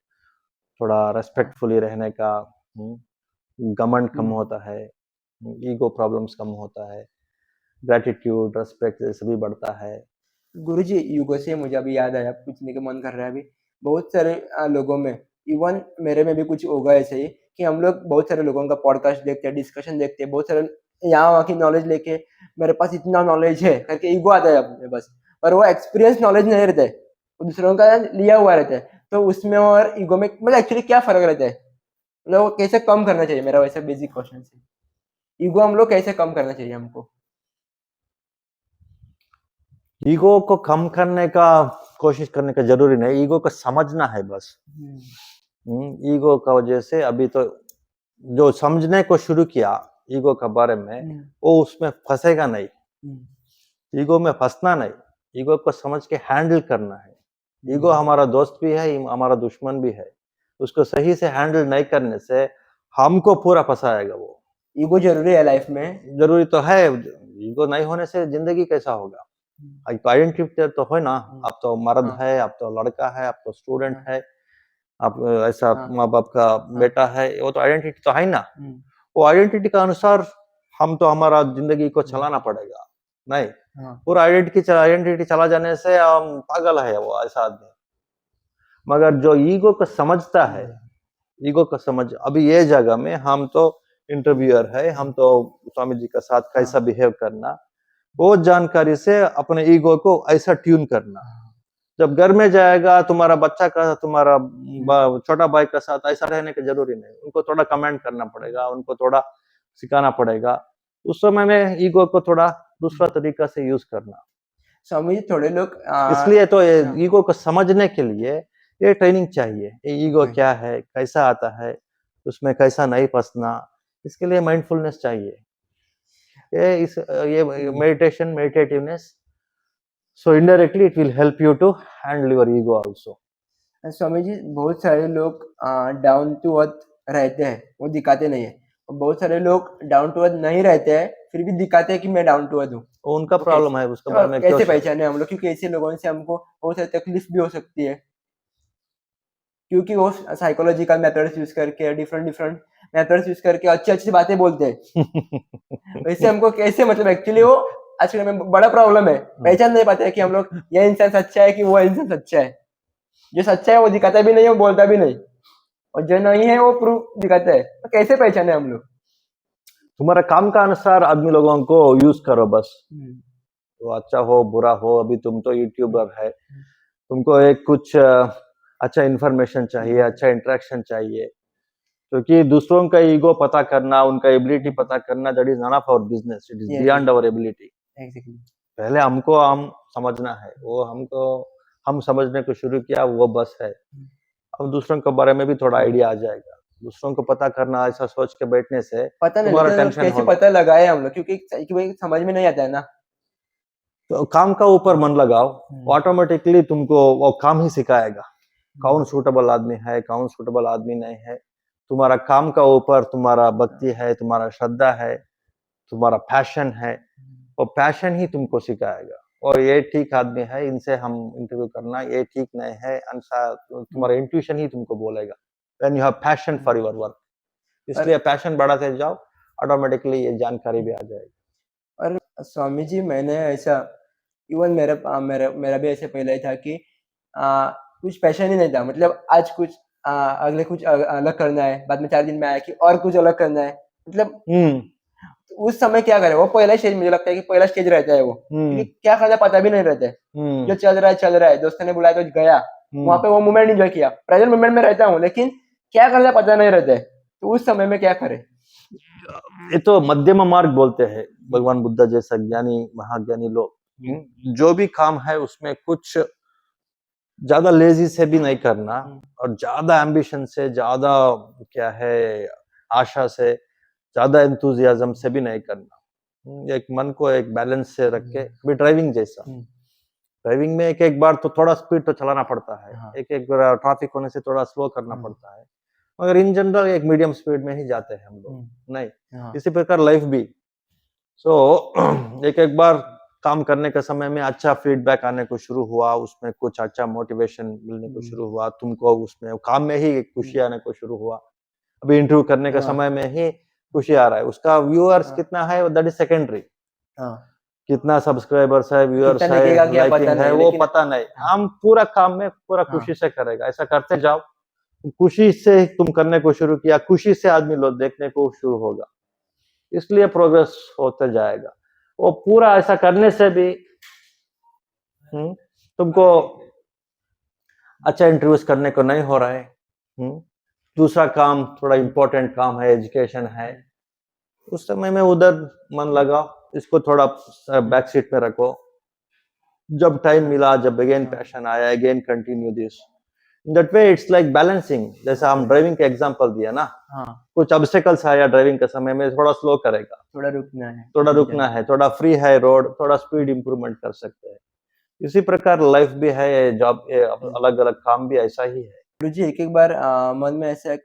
थोड़ा रेस्पेक्टफुली रहने का, घमंड कम होता है, ईगो प्रॉब्लम्स कम होता है, ग्रेटिट्यूड, रेस्पेक्ट जैसे भी बढ़ता है। गुरुजी, युगों से मुझे अभी याद आया, पूछने का मन कर रहा है अभी। बहुत सारे लोगों में, इवन मेरे में भी कुछ होगा ऐसे ही, कि हम लोग बहुत सारे लोगों का पॉडकास्ट देखते हैं, डिस्कशन देखते हैं, बहुत सारे यहाँ वहाँ की नॉलेज लेके मेरे पास इतना नॉलेज है करके ईगो आता है अपने बस, और वो एक्सपीरियंस नॉलेज नहीं रहता है, वो दूसरों का लिया हुआ रहता है। तो उसमें और ईगो में मतलब एक्चुअली क्या फर्क रहता है, मतलब वो कैसे कम करना चाहिए? मेरा वैसा बेसिक क्वेश्चन है, ईगो हम लोग कैसे कम करना चाहिए हमको? ईगो को कम करने का कोशिश करने का जरूरी नहीं, ईगो को समझना है बस। ईगो का वजह से अभी तो जो समझने को शुरू किया ईगो के बारे में, वो उसमें फंसेगा नहीं। ईगो में फंसना नहीं, ईगो को समझ के हैंडल करना है। ईगो हमारा दोस्त भी है, हमारा दुश्मन भी है। उसको सही से हैंडल नहीं करने से हमको पूरा फंसाएगा वो। ईगो जरूरी है लाइफ में? जरूरी तो है, ईगो नहीं होने से जिंदगी कैसा होगा? आइडेंटिटी तो है ना, आप तो मर्द है, आप तो लड़का है, आप तो स्टूडेंट है, आप ऐसा माँ बाप का बेटा है, वो तो आइडेंटिटी तो है ना। वो आइडेंटिटी के अनुसार हम तो हमारा जिंदगी को चलाना पड़ेगा। नहीं, पूरा आइडेंटिटी चला जाने से हम पागल है वो ऐसा आदमी। मगर जो ईगो को समझता है, ईगो को समझ, अभी ये जगह में हम तो इंटरव्यूअर है, हम तो स्वामी जी के साथ कैसा बिहेव करना, वो जानकारी से अपने ईगो को ऐसा ट्यून करना। जब घर में जाएगा तुम्हारा बच्चा का, तुम्हारा छोटा भाई के साथ ऐसा रहने की जरूरी नहीं, उनको थोड़ा कमेंट करना पड़ेगा, उनको थोड़ा सिखाना पड़ेगा। उस समय में ईगो को थोड़ा दूसरा तरीका से यूज करना। स्वामी जी थोड़े लोग इसलिए तो ईगो को समझने के लिए ये ट्रेनिंग चाहिए। ये ईगो क्या है, कैसा आता है, उसमें कैसा नहीं फंसना, इसके लिए माइंडफुलनेस चाहिए। ये meditativeness, so indirectly it will help you to handle your ego also. Swami ji बहुत सारे लोग डाउन टू अर्थ रहते हैं, वो दिखाते नहीं है, और बहुत सारे लोग डाउन टू अर्थ नहीं रहते हैं फिर भी दिखाते हैं कि मैं डाउन टू अर्थ हूँ। वो उनका प्रॉब्लम है, उसके बारे में कैसे पहचाने हम लोग? क्योंकि ऐसे लोगों से हमको बहुत सारी तकलीफ भी हो सकती है, क्योंकि वो साइकोलॉजिकल मेथड्स यूज करके, डिफरेंट मेथड्स यूज करके अच्छी बातें बोलते हैं। वैसे हमको कैसे, मतलब एक्चुअली वो आजकल में बड़ा प्रॉब्लम है, पहचान नहीं पाते हैं कि हम लोग ये इंसान सच्चा है कि वो इंसान सच्चा है। जो सच्चा है वो दिखाता भी नहीं, वो बोलता भी नहीं, और जो नहीं है वो प्रूफ दिखाता है। तो कैसे पहचाने हम लोग? तुम्हारा काम का अनुसार आदमी लोगों को यूज करो बस, तो अच्छा हो बुरा हो। अभी तुम तो यूट्यूबर है, तुमको एक कुछ अच्छा इन्फॉर्मेशन चाहिए, अच्छा इंटरेक्शन चाहिए, क्योंकि दूसरों का ईगो पता करना, उनका एबिलिटी पता करना, that is none of our business, it is beyond our ability. पहले हमको हम समझना है, वो हम समझने को शुरू किया, वो बस है। अब दूसरों के बारे में भी थोड़ा आइडिया आ जाएगा। दूसरों को पता करना, ऐसा सोच के बैठने से पता नहीं लगता कैसे पता लगाए हम लोग, क्योंकि समझ में नहीं आता है ना। तो काम का ऊपर मन लगाओ, ऑटोमेटिकली तुमको वो काम ही सिखाएगा, कौन सूटेबल आदमी है, कौन सूटेबल आदमी नहीं है। तुम्हारा काम का ऊपर तुम्हारा भक्ति है, तुम्हारा श्रद्धा है, तुम्हारा पैशन है, और पैशन ही तुमको सिखाएगा। और ये ठीक आदमी है, इनसे हम इंटरव्यू करना, ये ठीक नहीं है, तुम्हारा इंट्यूशन ही तुमको बोलेगा। When you have passion for your work, इसलिए पैशन बढ़ाते जाओ, ऑटोमेटिकली ये जानकारी भी आ जाएगी। और स्वामी जी मैंने ऐसा, इवन मेरा भी ऐसे पहले था कि कुछ पैशन ही नहीं था, मतलब आज कुछ अगले कुछ अलग करना है, बाद में 4 दिन में आया कि और कुछ अलग करना है, मतलब उस समय क्या करे, वो पहला स्टेज, मुझे लगता है कि पहला स्टेज रहता है वो, क्योंकि क्या करना पता भी नहीं रहता है। जो चल रहा है, दोस्तों ने बुलाया तो गया, वहां पे वो मोमेंट एंजॉय किया, प्रेजेंट मोमेंट में रहता हूँ, लेकिन क्या करना पता नहीं रहता है, तो उस समय में क्या करे? ये तो मध्यम मार्ग बोलते हैं भगवान बुद्ध जैसा ज्ञानी महाज्ञानी लोग। जो भी काम है उसमें कुछ ज्यादा लेजी से भी नहीं करना, और ज्यादा एम्बिशन से, ज्यादा क्या है आशा से, ज्यादा एंथुजियाज्म से भी नहीं करना। एक मन को एक बैलेंस से रख के, अभी ड्राइविंग जैसा, ड्राइविंग में एक बार तो थोड़ा स्पीड तो चलाना पड़ता है, एक बार ट्रैफिक होने से थोड़ा स्लो करना पड़ता है, मगर इन जनरल एक मीडियम स्पीड में ही जाते हैं हम लोग, नहीं इसी प्रकार लाइफ भी। सो एक बार काम करने के समय में अच्छा फीडबैक आने को शुरू हुआ, उसमें कुछ अच्छा मोटिवेशन मिलने को शुरू हुआ, तुमको उसमें काम में ही खुशी आने को शुरू हुआ। अभी इंटरव्यू करने के समय में ही खुशी आ रहा है, उसका व्यूअर्स कितना है दैट इज सेकेंडरी, कितना सब्सक्राइबर्स है, व्यूअर्स है, लाइकिंग है, वो पता नहीं। हम पूरा काम में पूरा खुशी से करेगा, ऐसा करते जाओ, खुशी से तुम करने को शुरू किया, खुशी से आदमी लोग देखने को शुरू होगा, इसलिए प्रोग्रेस होता जाएगा। वो पूरा ऐसा करने से भी तुमको अच्छा इंटरव्यूज करने को नहीं हो रहा है, दूसरा काम थोड़ा इम्पोर्टेंट काम है, एजुकेशन है, उस समय में उधर मन लगाओ, इसको थोड़ा बैक सीट में रखो, जब टाइम मिला, जब अगेन हाँ। पैशन आया, again continue this. In that way it's like balancing. जैसे हम ड्राइविंग का एग्जांपल दिया ना, हाँ, कुछ ऑब्स्टेकल्स आया ड्राइविंग के समय में, थोड़ा स्लो करेगा, थोड़ा रुकना है, थोड़ा रुक रुकना जाना है, थोड़ा फ्री है रोड, थोड़ा स्पीड इंप्रूवमेंट कर सकते हैं। इसी प्रकार लाइफ भी है, जॉब, है। अलग अलग काम भी ऐसा ही है। गुरुजी एक-एक बार मन में ऐसा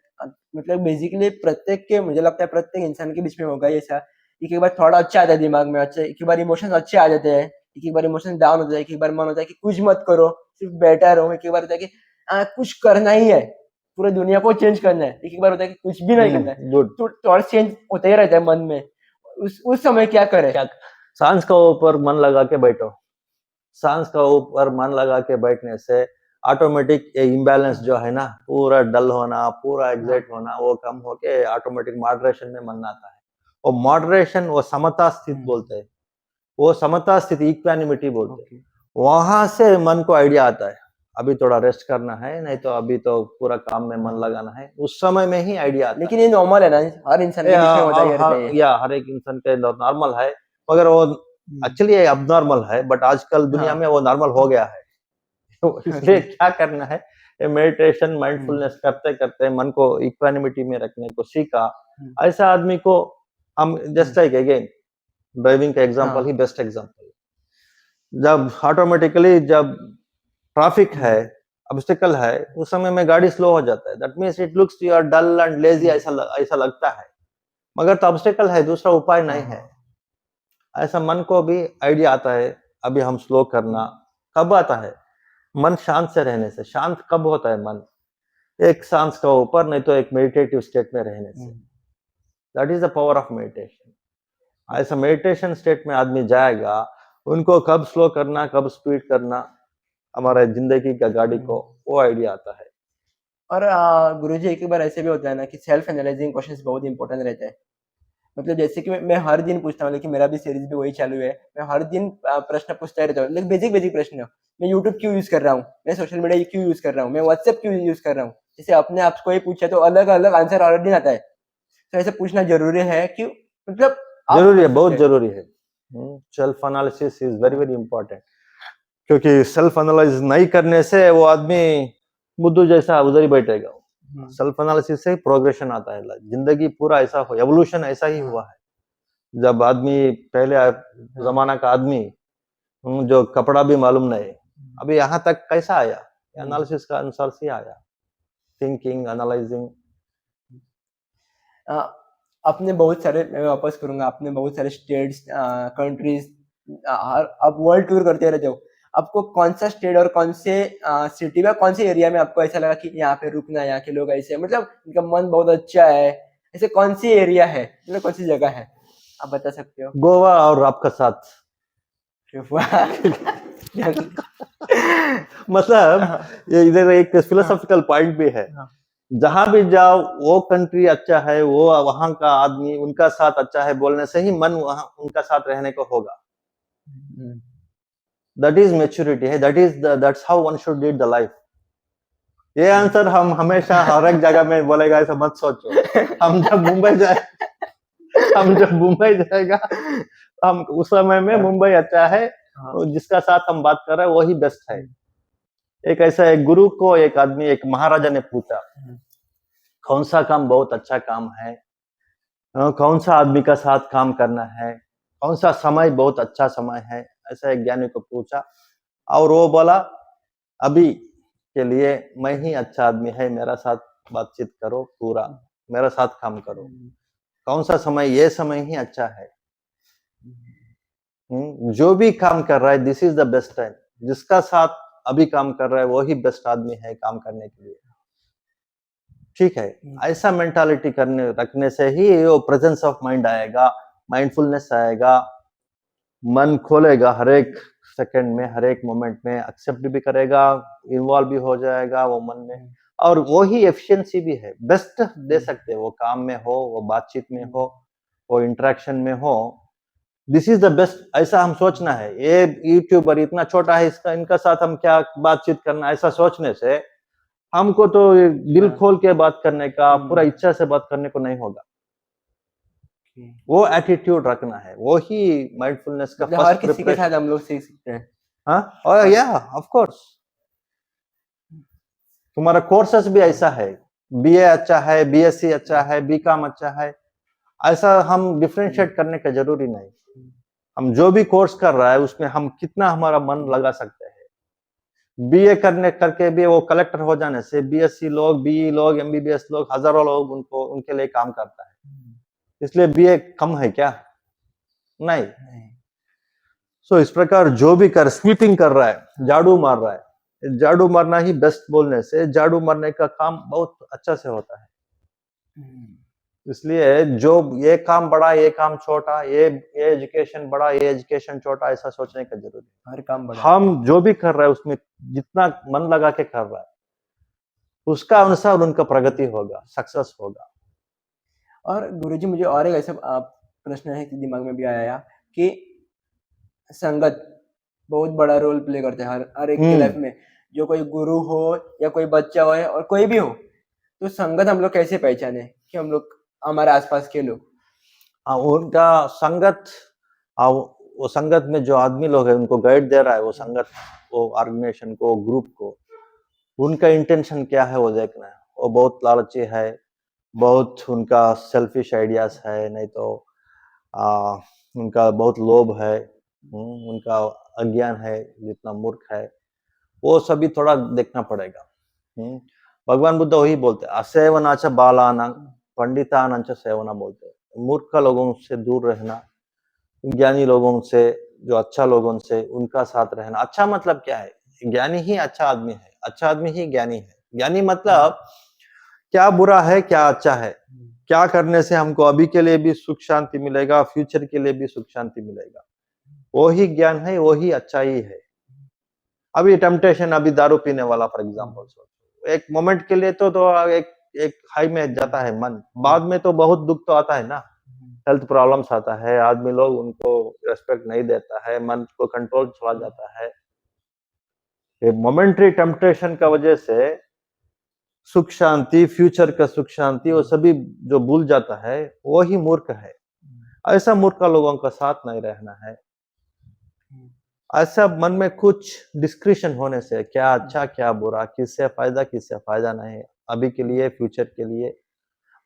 मतलब बेसिकली प्रत्येक के मुझे लगता है प्रत्येक इंसान के बीच में होगा ये ऐसा, एक-एक बार थॉट अच्छा आता है दिमाग में, अच्छा एक-एक बार इमोशंस अच्छे आ जाते हैं, एक-एक बार इमोशंस डाउन होता है, एक-एक बार मन होता है कि कुछ मत करो, सिर्फ बैठा रहो, एक-एक बार होता है कि कुछ करना ही है, पूरी दुनिया को चेंज करना है, एक-एक बार होता है कि कुछ भी नहीं करना है, गुड। तो थॉट्स चेंज होते ही रहता है मन में, उस समय क्या करें? क्या सांस का ऊपर मन लगा के बैठो। सांस का ऊपर मन लगा के बैठने से ऑटोमेटिक ये इम्बैलेंस जो है ना, पूरा डल होना, पूरा एग्जैक्ट होना, वो कम होके ऑटोमेटिक मॉडरेशन में मन आता है। वो मॉडरेशन, वो समता स्थिति बोलते हैं, वो समता स्थिति, इक्वानिमिटी बोलते हैं। ओके। वहां से मन को आइडिया आता है, अभी थोड़ा रेस्ट करना है, नहीं तो अभी तो पूरा काम में मन हाँ। लगाना है, उस समय में ही आइडिया आता लेकिन ये नॉर्मल है ना, हर इंसान है। के बीच में होता ही रहता है ये। हर एक इंसान के नॉर्मल है, मगर वो एक्चुअली अब नॉर्मल है, बट आजकल दुनिया में हाँ। वो नॉर्मल हो गया है। तो इसलिए क्या करना है, मेडिटेशन, हुँ, माइंडफुलनेस करते करते मन को इक्वानिमिटी में रखने को सीखा। हुँ, ऐसा आदमी को हम हुँ, जस्ट लाइक अगेन ड्राइविंग का एग्जांपल ही हाँ, बेस्ट एग्जांपल। जब ऑटोमेटिकली जब ट्रैफिक हुँ, है, ऑब्स्टिकल है, उस समय में गाड़ी स्लो हो जाता है। That means it looks you are dull and lazy, हुँ, ऐसा लगता है, मगर तो ऑब्स्टिकल है, दूसरा उपाय हाँ, नहीं है। हाँ, ऐसा मन को भी आइडिया आता है, अभी हम स्लो करना। हुँ, कब आता है? मन शांत से रहने से। शांत कब होता है मन? एक सांस का ऊपर, नहीं तो एक मेडिटेटिव स्टेट में रहने हुँ, से। That is the power of meditation. ऐसा मेडिटेशन स्टेट में आदमी जाएगा, उनको कब स्लो करना, कब स्पीड करना, हमारे जिंदगी का गाड़ी को, हुँ। वो आइडिया आता है। और गुरुजी एक बार ऐसे भी होता है ना कि सेल्फ एनालाइजिंग क्वेश्चंस बहुत इंपॉर्टेंट रहते हैं। मतलब जैसे कि मैं हर दिन पूछता हूँ, लेकिन मेरा भी सीरीज भी वही चालू है। मैं हर दिन प्रश्न पूछता ही रहता हूँ, लेकिन बेसिक प्रश्न। मैं यूट्यूब क्यों यूज़ कर रहा हूँ? मैं सोशल मीडिया क्यों यूज़ कर रहा हूँ? मैं व्हाट्सएप क्यों यूज़ कर रहा हूँ? जैसे अपने आप को ही पूछा तो अलग-अलग आंसर हर दिन आता है। तो ऐसे पूछना ज़रूरी है कि मतलब आप जरूरी है, कैसे बहुत सोचते हैं? जरूरी है। सेल्फ एनालिसिस इज वेरी हाँ। Very important. क्योंकि सेल्फ एनालाइज नहीं करने से वो आदमी बुद्धू जैसा उधर ही बैठेगा। हुँ, सेल्फ एनालिसिस से प्रोग्रेशन आता है। जिंदगी पूरा ऐसा हो, एवोल्यूशन ऐसा ही हाँ, हुआ है। जब आदमी पहले हाँ, जमाना का आदमी, जो कपड़ा भी मालूम नहीं, हुँ, अभी यहाँ तक कैसा आया? हुँ, एनालिसिस का अनुसार से आया। Thinking, analysing. अ, आपने बहुत सारे मैं वापस करूँगा, आपने बहुत सारे स्टेट्स कंट्रीज़ हर आप वर्ल्ड टूर करते रहते हो। आपको कौन-सा स्टेट और कौन से सिटी में, कौन से एरिया में आपको ऐसा लगा कि यहाँ पे रुकना है, यहाँ के लोग ऐसे हैं, मतलब इनका मन बहुत अच्छा है, ऐसे कौन-सी एरिया है, मतलब कौन-सी जगह है? आप बता सकते हो? गोवा और आपका साथ। वाह! मतलब हाँ, ये इधर एक हाँ, फिलोसॉफिकल पॉइंट भी है। हाँ। जहां भी जाओ, वो कंट्री अच्छा है, वो वहां का आदमी उनका साथ अच्छा है बोलने से ही मन वहां उनका साथ रहने को होगा। हुँ, दैट इज मेच्योरिटी है, that's how one should lead the life. ये हुँ। आंसर हम हमेशा हर एक जगह में बोलेगा ऐसा मत सोचो। हम जब मुंबई जाए हम जब मुंबई जाएगा, हम उस समय में हाँ, मुंबई अच्छा है, हाँ, जिसका साथ हम बात कर रहे हैं वही बेस्ट है। हुँ, एक ऐसा एक गुरु को एक आदमी, एक महाराजा ने पूछा, हुँ, कौन सा काम बहुत अच्छा काम है, कौन सा आदमी का साथ काम करना है, कौन सा समय बहुत अच्छा समय है, ऐसा एक ज्ञानी को पूछा। और वो बोला, अभी के लिए मैं ही अच्छा आदमी है, मेरा साथ बातचीत करो पूरा, हुँ, मेरा साथ काम करो। हुँ, कौन सा समय? ये समय ही अच्छा है। हुँ, जो भी काम कर रहा है, this is the best time. जिसका साथ अभी काम कर रहा है वही बेस्ट आदमी है काम करने के लिए। ठीक है। हुँ, ऐसा मेंटालिटी करने रखने से ही वो प्रेजेंस ऑफ माइंड आएगा, माइंडफुलनेस आएगा, मन खोलेगा, हर एक सेकंड में, हर एक मोमेंट में एक्सेप्ट भी करेगा, इन्वॉल्व भी हो जाएगा वो मन में। हुँ, और वो ही एफिशिएंसी भी है, बेस्ट दे हुँ, सकते हैं, वो काम में हो, वो बातचीत में हुँ, हो, वो इंटरेक्शन में हो। दिस इज द बेस्ट, ऐसा हम सोचना हुँ, है। ये यूट्यूबर इतना छोटा है, इसका इनका साथ हम क्या बातचीत करना, ऐसा सोचने से हमको तो दिल हाँ, खोल के बात करने का, पूरा हुँ, इच्छा से बात करने को नहीं होगा। ओके। वो एटीट्यूड रखना है, वो ही माइंडफुलनेस का मतलब हर फर्स्ट किसी के साथ प्रिपरेशन। हम लोग सीख सकते हैं। हाँ और या ऑफ कोर्स तुम्हारा कोर्सेस भी ऐसा है, बीए अच्छा है, बीएससी अच्छा है, बीकॉम अच्छा है, ऐसा हम डिफरेंशिएट करने का जरूरी नहीं। हम जो भी कोर्स कर रहा है उसमें हम कितना हमारा मन लगा सकते हैं। बीए करने करके भी वो कलेक्टर हो जाने से बीएससी लोग, बीई लोग, एमबीबीएस लोग, हजारों लोग उनको उनके लिए काम करता है, इसलिए बीए कम है क्या? नहीं। सो इस प्रकार जो भी कर स्वीपिंग कर रहा है, झाड़ू मार रहा है, झाड़ू मारना ही बेस्ट बोलने से झाड़ू मारने का काम बहुत अच्छा से होता है। इसलिए जो ये काम बड़ा, ये काम छोटा, ये एजुकेशन बड़ा, ये एजुकेशन छोटा, ऐसा सोचने का जरूरी है। हर काम बड़ा हम जो भी कर रहे हैं उसमें जितना मन लगा के कर रहा है उसका अनुसार उनका प्रगति होगा, सक्सेस होगा। और गुरुजी मुझे और एक ऐसा प्रश्न है कि दिमाग में भी आया कि संगत बहुत बड़ा रोल प्ले करता है हर एक की लाइफ में, जो कोई गुरु हो या कोई बच्चा हो और कोई भी हो, तो संगत हम लोग कैसे पहचाने कि हम लोग हमारे आसपास के लोग उनका संगत, वो संगत में जो आदमी लोग हैं उनको गाइड दे रहा है, वो संगत, वो ऑर्गेनाइजेशन को, ग्रुप को, उनका इंटेंशन क्या है वो देखना है। वो बहुत लालची है, बहुत उनका सेल्फिश आइडियाज है, नहीं तो उनका बहुत लोभ है, उनका अज्ञान है, जितना मूर्ख है, वो सभी थोड़ा देखना पड़ेगा। भगवान बुद्ध वही बोलते असेवनाच बालानां पंडितानांच सेवना बोलते हैं। मूर्ख लोगों से दूर रहना, ज्ञानी लोगों से, जो अच्छा लोगों से, उनका साथ रहना। अच्छा मतलब क्या है? ज्ञानी ही अच्छा आदमी है, अच्छा आदमी ही ज्ञानी है। ज्ञानी मतलब क्या बुरा है, क्या अच्छा है, क्या करने से हमको अभी के लिए भी सुख शांति मिलेगा, फ्यूचर के लिए भी सुख शांति मिलेगा, वो ही ज्ञान है, वो ही अच्छाई है। अभी टेम्पटेशन, अभी दारू पीने वाला फॉर एग्जाम्पल, एक मोमेंट के लिए तो एक हाई में जाता है मन, बाद में तो बहुत दुख तो आता है ना, हेल्थ प्रॉब्लम्स आता है, आदमी लोग उनको रेस्पेक्ट नहीं देता है, मन को कंट्रोल चला जाता है। ये मोमेंट्री टेम्पटेशन का वजह से सुख शांति, फ्यूचर का सुख शांति, वो सभी जो भूल जाता है वो ही मूर्ख है। ऐसा मूर्ख लोगों का साथ नहीं रहना है। ऐसा मन में कुछ डिस्क्रिशन होने से क्या अच्छा क्या बुरा, किससे फायदा नहीं, अभी के लिए, फ्यूचर के लिए,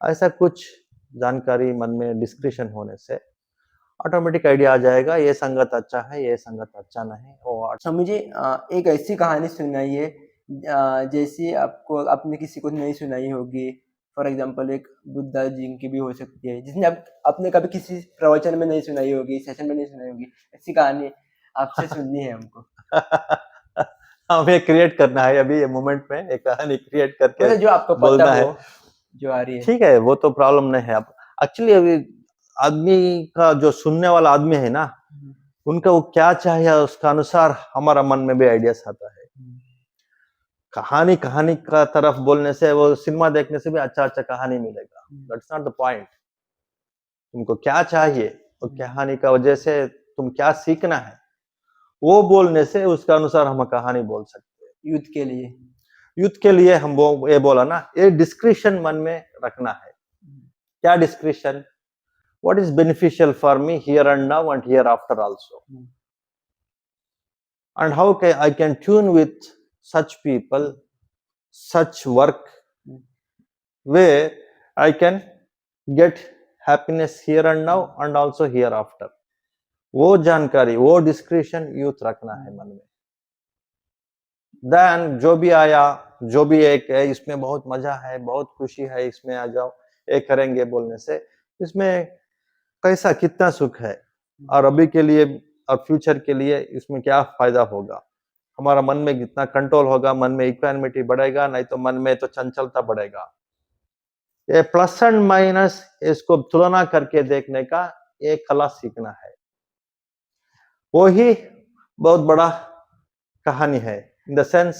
ऐसा कुछ जानकारी मन में डिस्क्रिशन होने से ऑटोमेटिक आइडिया आ जाएगा, ये संगत अच्छा है, ये संगत अच्छा नहीं। और मुझे एक ऐसी कहानी सुनाइए जैसी आपको आपने किसी को नहीं सुनाई होगी। फॉर एग्जांपल एक बुद्धा जी की भी हो सकती है, जिसने आपने कभी किसी प्रवचन में नहीं सुनाई होगी, सेशन में नहीं सुनाई होगी, ऐसी कहानी आपसे सुननी है हमको। हमें क्रिएट करना है अभी ये मोमेंट में, एक कहानी क्रिएट करके मतलब जो आपको पता हो, जो आ रही है। ठीक है, वो तो प्रॉब्लम नहीं है। अब एक्चुअली अभी आदमी का जो सुनने वाला आदमी है ना, उनका वो क्या चाहिए उसका अनुसार हमारा मन में भी आइडियाज आता है। कहानी का तरफ बोलने से, वो सिनेमा देखने से भी अच्छा कहानी मिलेगा, दैट्स नॉट द पॉइंट। तुमको क्या चाहिए, वो कहानी का वजह से तुम क्या सीखना है, वो बोलने से उसका अनुसार हम कहानी बोल सकते हैं। यूथ के लिए हम वो ये बोला ना, ये डिस्क्रिप्शन मन में रखना है। क्या description? What is beneficial for me here and now and hereafter also, and how I can tune with such people, such work, where I can get happiness here and now and also hereafter. वो जानकारी, वो description youth रखना है मन में। Then जो भी आया, जो भी एक है, इसमें बहुत मजा है, बहुत खुशी है, इसमें आ जाओ, ये करेंगे बोलने से इसमें कैसा कितना सुख है, और अभी के लिए और फ्यूचर के लिए इसमें क्या फायदा होगा, हमारा मन में कितना कंट्रोल होगा, मन में इक्वानिमिटी बढ़ेगा, नहीं तो मन में तो चंचलता बढ़ेगा। ये प्लस एंड माइनस, इसको तुलना करके देखने का एक कला सीखना है, वो ही बहुत बड़ा कहानी है। इन द सेंस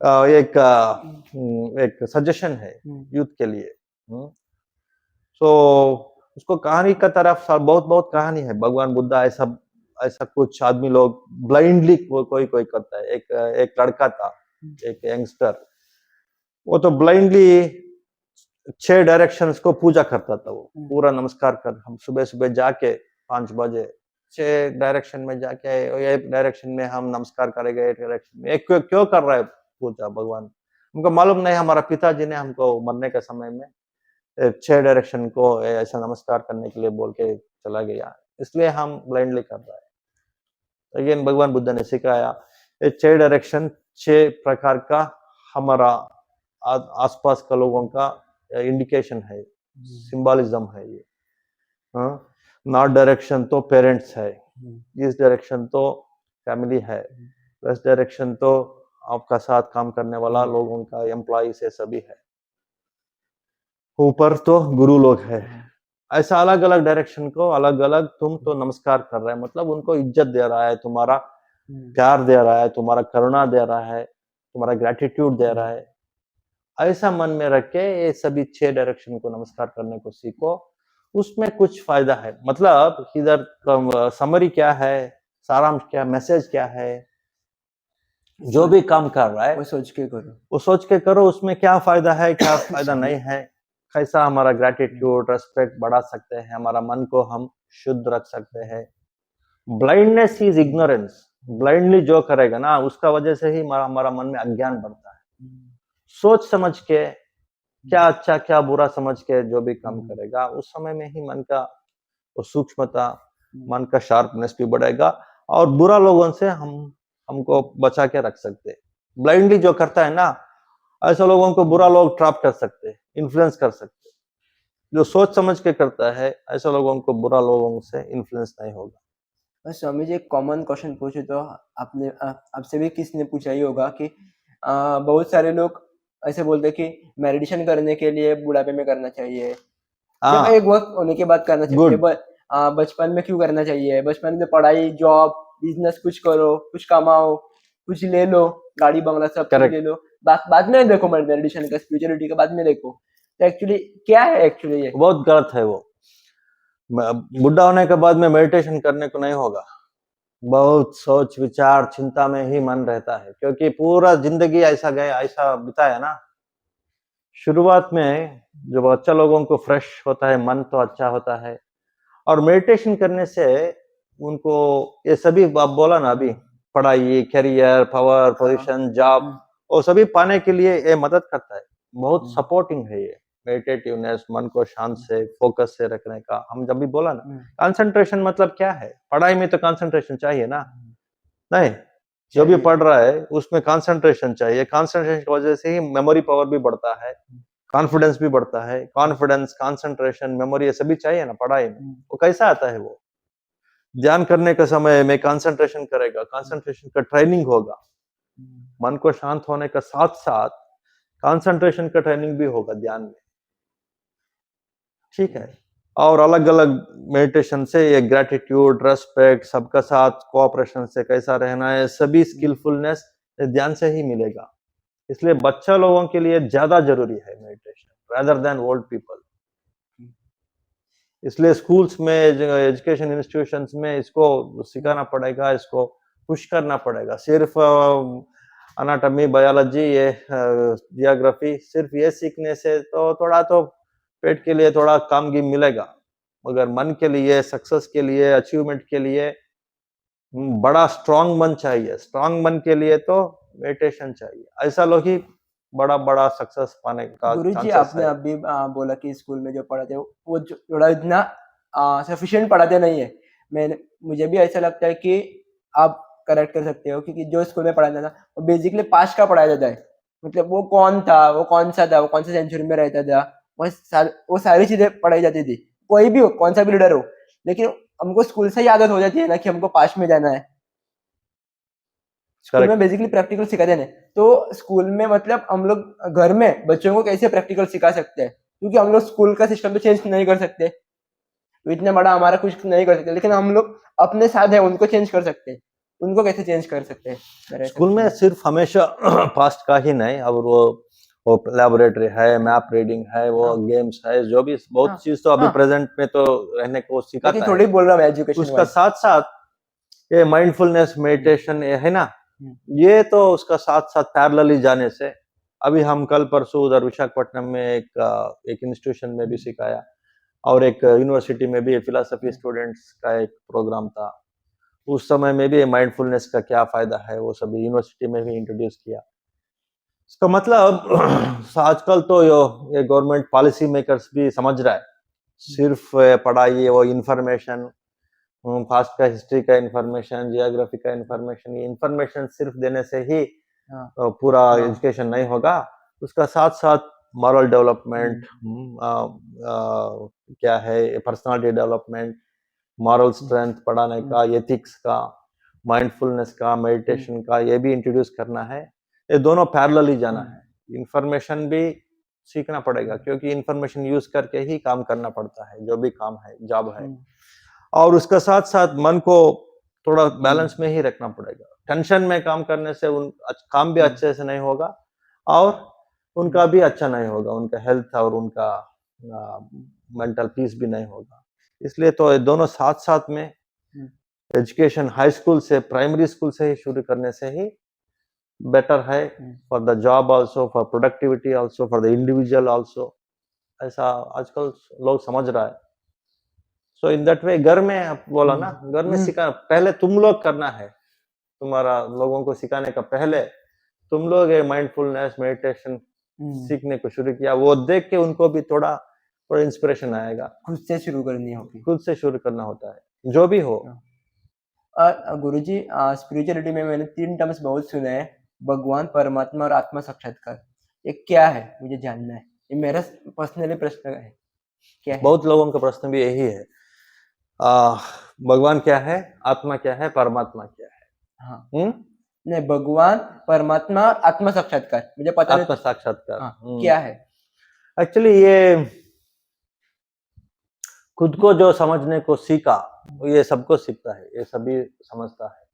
एक सजेशन है यूथ के लिए। सो उसको कहानी का तरफ बहुत कहानी है। भगवान बुद्धा ऐसा कुछ आदमी लोग ब्लाइंडली कोई करता है। एक लड़का था, एक यंगस्टर, वो तो ब्लाइंडली 6 डायरेक्शंस को पूजा करता था। वो पूरा नमस्कार कर, हम सुबह जाके 5 बजे अच्छे डायरेक्शन में जाके ये डायरेक्शन में हम नमस्कार करेंगे, ये डायरेक्शन में क्यों क्यों कर रहा है पूजा भगवान? हमको मालूम नहीं, हमारा पिताजी ने हमको मरने के समय में 6 डायरेक्शन को ऐसा नमस्कार करने के लिए बोल के चला गया, इसलिए हम ब्लाइंडली कर रहा है। अगेन भगवान बुद्ध ने सिखाया ये 6 डायरेक्शन 6 प्रकार का हमारा आसपास का लोगों का इंडिकेशन है, सिंबलिज्म है ये। नॉर्थ डायरेक्शन तो पेरेंट्स है, ईस्ट डायरेक्शन तो फैमिली है, वेस्ट डायरेक्शन तो आपका साथ काम करने वाला लोगों का एम्प्लॉइज है, सभी है, ऊपर तो गुरु लोग है। ऐसा अलग अलग डायरेक्शन को अलग अलग तुम तो नमस्कार कर रहे हैं, मतलब उनको इज्जत दे रहा है, तुम्हारा प्यार दे रहा है, तुम्हारा करुणा दे रहा है, तुम्हारा ग्रेटिट्यूड दे रहा है। ऐसा मन में रख के ये सभी 6 डायरेक्शन को नमस्कार करने को सीखो, उसमें कुछ फायदा है। मतलब इधर समरी क्या है, सारांश क्या, मैसेज क्या है, जो भी काम कर रहा है वो सोच के करो, वो सोच के करो, उसमें क्या फायदा है क्या फायदा नहीं है, कैसा हमारा ग्रेटिट्यूड रेस्पेक्ट बढ़ा सकते हैं, हमारा मन को हम शुद्ध रख सकते हैं। ब्लाइंडनेस इज इग्नोरेंस, ब्लाइंडली जो करेगा ना उसका वजह से ही हमारा मन में अज्ञान बढ़ता है। सोच समझ के क्या अच्छा क्या बुरा समझ के जो भी काम करेगा उस समय में ही मन का वो सूक्ष्मता, मन का शार्पनेस भी बढ़ेगा और बुरा लोगों से हमको बचा के रख सकते हैं। ब्लाइंडली जो करता है ना ऐसे लोगों को बुरा लोग ट्रैप कर सकते हैं, इन्फ्लुएंस कर सकते हैं। जो सोच समझ के करता है ऐसे लोगों को बुरा लोगों से इन्फ्लुएंस नहीं होगा। स्वामी जी एक कॉमन क्वेश्चन पूछे तो आपने आपसे भी किसी ने पूछा ही होगा कि बहुत सारे लोग ऐसे बोलते हैं कि मेडिटेशन करने के लिए बुढ़ापे में करना चाहिए, जब एक वक्त होने के बाद करना चाहिए, बचपन में क्यों करना चाहिए? बचपन में पढ़ाई, जॉब, बिजनेस कुछ करो, कुछ कमाओ, कुछ ले लो, गाड़ी बंगला सब कुछ ले लो, बाद में देखो मेडिटेशन का, स्पिरिचुअलिटी का बाद में देखो। तो एक्चुअली क्या है एक्चुअली ये? बहुत गलत है वो। बुढ़ा होने के बाद में मेडिटेशन करने को नहीं होगा, बहुत सोच विचार चिंता में ही मन रहता है, क्योंकि पूरा जिंदगी ऐसा गया, ऐसा बिताया ना। शुरुआत में जब अच्छा लोगों को फ्रेश होता है, मन तो अच्छा होता है, और मेडिटेशन करने से उनको ये सभी आप बोला ना अभी, पढ़ाई, करियर, पावर, पोजीशन, जॉब, वो सभी पाने के लिए ये मदद करता है। बहुत सपोर्टिंग है ये मेडिटेटिवनेस, मन को शांत से फोकस से रखने का। हम जब भी बोला ना कंसंट्रेशन, मतलब क्या है, पढ़ाई में तो कंसंट्रेशन चाहिए ना, नहीं जो भी पढ़ रहा है उसमें कंसंट्रेशन चाहिए, कंसंट्रेशन की वजह से ही मेमोरी पावर भी बढ़ता है, कॉन्फिडेंस भी बढ़ता है। कॉन्फिडेंस, कंसंट्रेशन, मेमोरी ये सभी चाहिए ना पढ़ाई में। वो कैसा आता है, वो ध्यान करने के समय में कंसंट्रेशन करेगा, कंसंट्रेशन का ट्रेनिंग होगा, मन को शांत होने का साथ साथ कंसंट्रेशन का ट्रेनिंग भी होगा ध्यान में, ठीक है। और अलग अलग मेडिटेशन से ये ग्रेटिट्यूड, रेस्पेक्ट, सबका साथ कोऑपरेशन से कैसा रहना है, सभी स्किलफुलनेस ध्यान से ही मिलेगा। इसलिए बच्चा लोगों के लिए ज्यादा जरूरी है meditation rather than old people. इसलिए स्कूल्स में, एजुकेशन इंस्टीट्यूशंस में इसको सिखाना पड़ेगा, इसको पुश करना पड़ेगा। सिर्फ अनाटॉमी, बायोलॉजी, ये जियोग्राफी सिर्फ ये सीखने से तो थोड़ा तो पेट के लिए थोड़ा कामगी मिलेगा, मगर मन के लिए, सक्सेस के लिए, अचीवमेंट के लिए बड़ा स्ट्रांग मन चाहिए। स्ट्रांग मन के लिए तो मेडिटेशन चाहिए, ऐसा लोग ही बड़ा बड़ा सक्सेस पाने का गुरुजी चांसेस आपने है। अभी बोला कि स्कूल में जो पढ़ाते हैं वो थोड़ा इतना सफिशिएंट पढ़ाते नहीं है। मुझे भी ऐसा लगता है कि आप करेक्ट कर सकते हो, क्योंकि जो स्कूल में पढ़ाता था वो बेसिकली पास्ट का पढ़ाया जाता है। मतलब वो कौन था, वो कौन सा था, वो कौन सा सेंचुरी में रहता था, वो सारी चीजें पढ़ाई जाती थी, कोई भी हो, कौन सा भी लीडर हो। लेकिन हमको स्कूल से ही आदत हो जाती है ना कि हमको पास्ट में जाना है। स्कूल में बेसिकली प्रैक्टिकल सिखाते हैं, तो स्कूल में मतलब हम लोग घर में बच्चों को कैसे प्रैक्टिकल सिखा सकते हैं, क्योंकि हम लोग स्कूल का सिस्टम तो चेंज नहीं कर सकते, तो इतना बड़ा हमारा कुछ नहीं कर सकते, लेकिन हम लोग अपने साथ है उनको चेंज कर सकते हैं। उनको कैसे चेंज कर सकते हैं? स्कूल में सिर्फ हमेशा पास्ट का ही नहीं, अब वो लैबोरेटरी है, मैप रीडिंग है, वो गेम्स है, जो भी बहुत चीज तो अभी प्रेजेंट में तो रहने को सिखाता है। थोड़ी बोल रहा हूँ एजुकेशन, उसका साथ साथ ये माइंडफुलनेस मेडिटेशन है ना, ये तो उसका साथ साथ पैरेलली जाने से, अभी हम कल परसों उधर विशाखापट्टनम में एक इंस्टीट्यूशन में भी सिखाया, और एक यूनिवर्सिटी में भी फिलॉसफी स्टूडेंट्स का एक प्रोग्राम था। उस समय में भी माइंडफुलनेस का क्या फायदा है वो सभी यूनिवर्सिटी में भी इंट्रोड्यूस किया। इसका मतलब आजकल तो ये गवर्नमेंट पॉलिसी मेकर्स भी समझ रहा है, सिर्फ पढ़ाई वो इंफॉर्मेशन, पास्ट का हिस्ट्री का इंफॉर्मेशन, जियोग्राफी का इंफॉर्मेशन, ये इंफॉर्मेशन सिर्फ देने से ही हाँ, पूरा हाँ, एजुकेशन नहीं होगा। उसका साथ साथ मॉरल डेवलपमेंट, क्या है पर्सनालिटी डेवलपमेंट, मॉरल स्ट्रेंथ पढ़ाने का, एथिक्स का, माइंडफुलनेस का, मेडिटेशन का, ये भी इंट्रोड्यूस करना है। ये दोनों पैरेलल ही जाना है। इंफॉर्मेशन भी सीखना पड़ेगा क्योंकि इंफॉर्मेशन यूज करके ही काम करना पड़ता है, जो भी काम है, जॉब है। और उसका साथ साथ मन को थोड़ा बैलेंस में ही रखना पड़ेगा। टेंशन में काम करने से काम भी अच्छे से नहीं होगा और उनका भी अच्छा नहीं होगा, उनका हेल्थ और उनका मेंटल पीस भी नहीं होगा। इसलिए तो ये दोनों साथ साथ में एजुकेशन हाई स्कूल से, प्राइमरी स्कूल से ही शुरू करने से ही बेटर है, for the job also, for productivity also, for the individual also. ऐसा आजकल लोग समझ रहा है। सो इन दैट वे घर में आप बोला ना, घर में सिखा पहले तुम लोग करना है, तुम्हारा लोगों को सिखाने का पहले तुम लोग ये माइंडफुलनेस मेडिटेशन सीखने को शुरू किया, वो देख के उनको भी थोड़ा थोड़ा इंस्पिरेशन आएगा। खुद से शुरू करनी होगी, खुद से शुरू करना होता है जो भी हो। और गुरुजी स्पिरिचुअलिटी में मैंने 3 टर्म्स बहुत सुने हैं, भगवान, परमात्मा और आत्मा साक्षात्कार। ये क्या है मुझे जानना है, ये मेरा पर्सनली प्रश्न है, क्या है? बहुत लोगों का प्रश्न भी यही है, भगवान क्या है, आत्मा क्या है, परमात्मा क्या है? हाँ, हम्म, नहीं, भगवान, परमात्मा और आत्मा साक्षात्कार मुझे पता आत्मा नहीं। साक्षात्कार हाँ, क्या है? एक्चुअली ये खुद को जो समझने को सीखा, ये सबको सीखता है, ये सभी समझता है,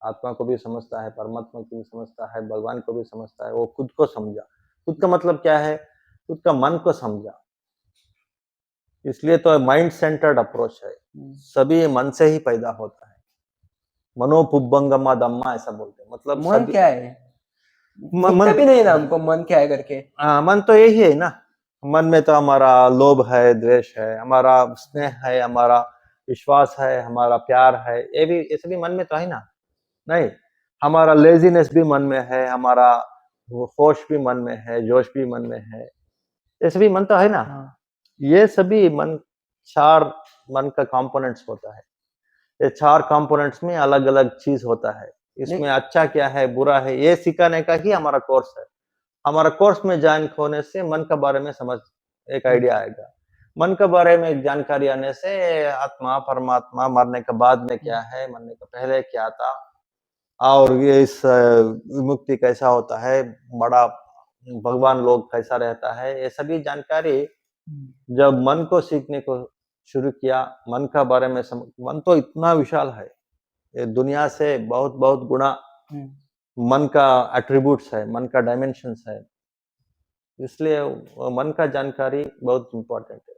आत्मा को भी समझता है, परमात्मा को भी समझता है, भगवान को भी समझता है। वो खुद को समझा, खुद का मतलब क्या है, खुद का मन को समझा। इसलिए तो माइंड सेंटर्ड अप्रोच है, सभी मन से ही पैदा होता है। मनोपुब्बंगमा दम्मा ऐसा बोलते हैं, मतलब मन सभी क्या है? दिखता मन, भी नहीं है ना हमको मन क्या है करके। मन तो यही है ना। मन में तो हमारा लोभ है, द्वेष है, हमारा स्नेह है, हमारा विश्वास है, हमारा प्यार है, ये सभी मन में तो है ना। नहीं, हमारा लेजीनेस भी मन में है, हमारा होश भी मन में है, जोश भी मन में है, ये सभी मन तो है ना। ये सभी मन, 4 मन का कंपोनेंट्स होता है। ये 4 कंपोनेंट्स में अलग अलग चीज होता है। इसमें अच्छा क्या है, बुरा है, ये सिखाने का ही हमारा कोर्स है। हमारा कोर्स में ज्वाइन होने से मन के बारे में समझ एक आइडिया आएगा। मन के बारे में जानकारी आने से आत्मा, परमात्मा, मरने के बाद में क्या है, मरने के पहले क्या था, और ये इस विमुक्ति कैसा होता है, बड़ा भगवान लोग कैसा रहता है, ये सभी जानकारी जब मन को सीखने को शुरू किया, मन का बारे में मन तो इतना विशाल है, ये दुनिया से बहुत बहुत गुना मन का एट्रीब्यूट्स है, मन का डायमेंशंस है। इसलिए मन का जानकारी बहुत इम्पोर्टेंट है।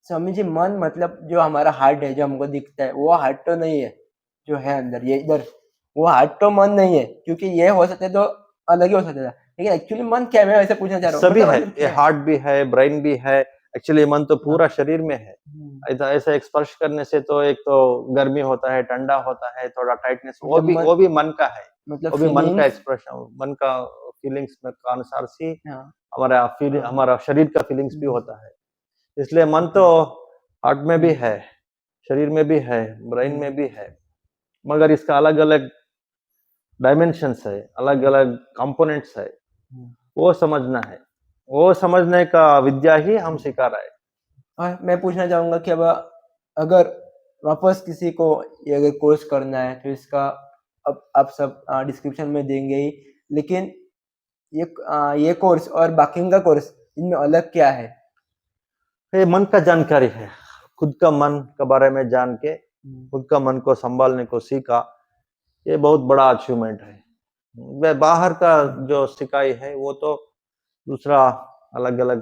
स्वामी जी, मन मतलब जो हमारा हार्ट है, जो हमको दिखता है, वो हार्ट तो नहीं है जो है अंदर, ये इधर, वो हार्ट तो मन नहीं है, क्योंकि ये हो सकते तो अलग ही हो सकता था, लेकिन एक्चुअली मन क्या है, मैं वैसे पूछना चाह रहा हूँ, सभी है, मतलब ये क्या है? हार्ट भी है, ब्रेन भी है। एक्चुअली मन तो पूरा शरीर में है। ऐसा ऐसा एक स्पर्श करने से तो एक तो गर्मी होता है, ठंडा होता है, थोड़ा टाइटनेस, वो भी मन का है, मतलब वो भी मन का फीलिंग्स। एक्सप्रेशन, मन का फीलिंग्स में का अनुसार से हमारा शरीर का फीलिंग्स भी होता है। इसलिए मन तो हार्ट में भी है, शरीर में भी है, ब्रेन में भी है, मगर इसका अलग अलग डायमेंशंस है, अलग अलग कंपोनेंट्स है, वो समझना है। वो समझने का विद्या ही हम सिखा रहे हैं। और मैं पूछना चाहूंगा कि अब अगर वापस किसी को ये अगर कोर्स करना है तो इसका अब आप सब डिस्क्रिप्शन में देंगे ही, लेकिन ये कोर्स और बाकी का कोर्स, इनमें अलग क्या है? ये मन का जानकारी है, खुद का मन के बारे में जान के खुद का मन को संभालने को सीखा, ये बहुत बड़ा अचीवमेंट है। वे बाहर का जो सिखाई है वो तो दूसरा अलग अलग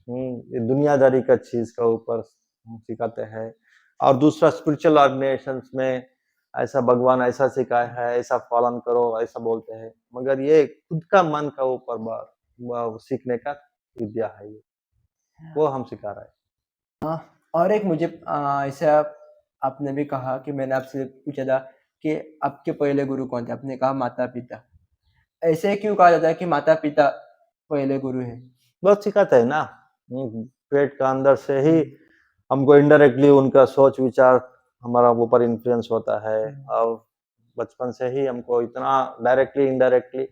ये दुनियादारी का चीज का ऊपर सिखाते हैं। और दूसरा स्पिरिचुअल ऑर्गेनाइजेशंस में ऐसा भगवान ऐसा सिखाया है, ऐसा पालन करो, ऐसा बोलते हैं, मगर ये खुद का मन का ऊपर सीखने का विद्या है, ये वो हम सिखा रहे हैं। हाँ, और एक मुझे ऐसा आपने भी कहा कि मैंने आपसे पूछा था कि आपके पहले गुरु कौन थे? आपने कहा माता-पिता। ऐसे क्यों कहा जाता है कि माता-पिता पहले गुरु हैं? बहुत सिखाते हैं ना, पेट का अंदर से ही हुँ, हमको इनडायरेक्टली उनका सोच विचार हमारा ऊपर इन्फ्लुएंस होता है, हुँ। और बचपन से ही हमको इतना डायरेक्टली इनडायरेक्टली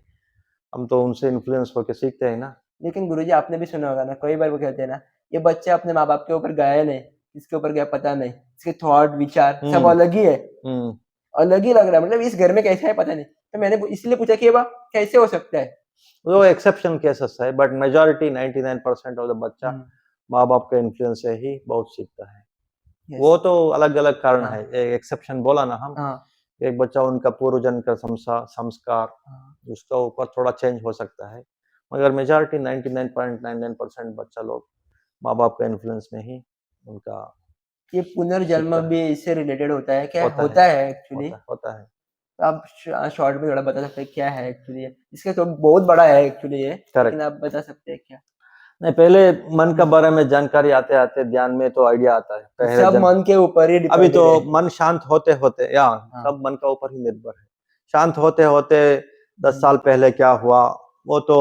हम तो उनसे इन्फ्लुएंस होके सीखते हैं ना। लेकिन गुरुजी आपने भी सुना होगा ना, कई बार वो कहते हैं ना, ये बच्चा अपने माँ-बाप के ऊपर गया नहीं, किसके ऊपर गया पता नहीं। इसके थॉट, विचार सब हम्म अलग ही है, हम्म अलग ही लग रहा है, मतलब इस घर में कैसा है पता नहीं। तो मैंने इसलिए पूछा कि ये कैसे हो सकता है? वो एक्सेप्शन केसेस है, बट मेजॉरिटी 99% ऑफ द बच्चा हुँ, माँ बाप के इन्फ्लुएंस से ही बहुत सीखता है। यस। वो तो अलग अलग कारण हाँ, है, एक्सेप्शन बोला ना हम। हाँ, एक बच्चा उनका पूर्वजन्म का संस्कार हाँ। उसका ऊपर थोड़ा चेंज हो सकता है, मगर मेजॉरिटी 99.99% बच्चा लोग माँ बाप के इन्फ्लुएंस में ही उनका ये पुनर्जन्म सीखता है। भी इससे रिलेटेड होता है क्या? होता है, होता है एक्चुअली। होता है। आप शॉर्ट में थोड़ा बता सकते हैं क्या है एक्चुअली ये? इसका तो बहुत बड़ा है एक्चुअली ये, लेकिन करेक्ट। आप बता सकते हैं क्या? नहीं, पहले मन का हुँ, बारे में जानकारी आते आते ध्यान में तो आइडिया आता है पहले सब जन्म। मन के ऊपर ही अभी तो डिपेंडेड है। मन शांत होते होते या हाँ, सब मन का ऊपर ही निर्भर है। शांत होते होते 10 साल हुँ, पहले क्या हुआ वो तो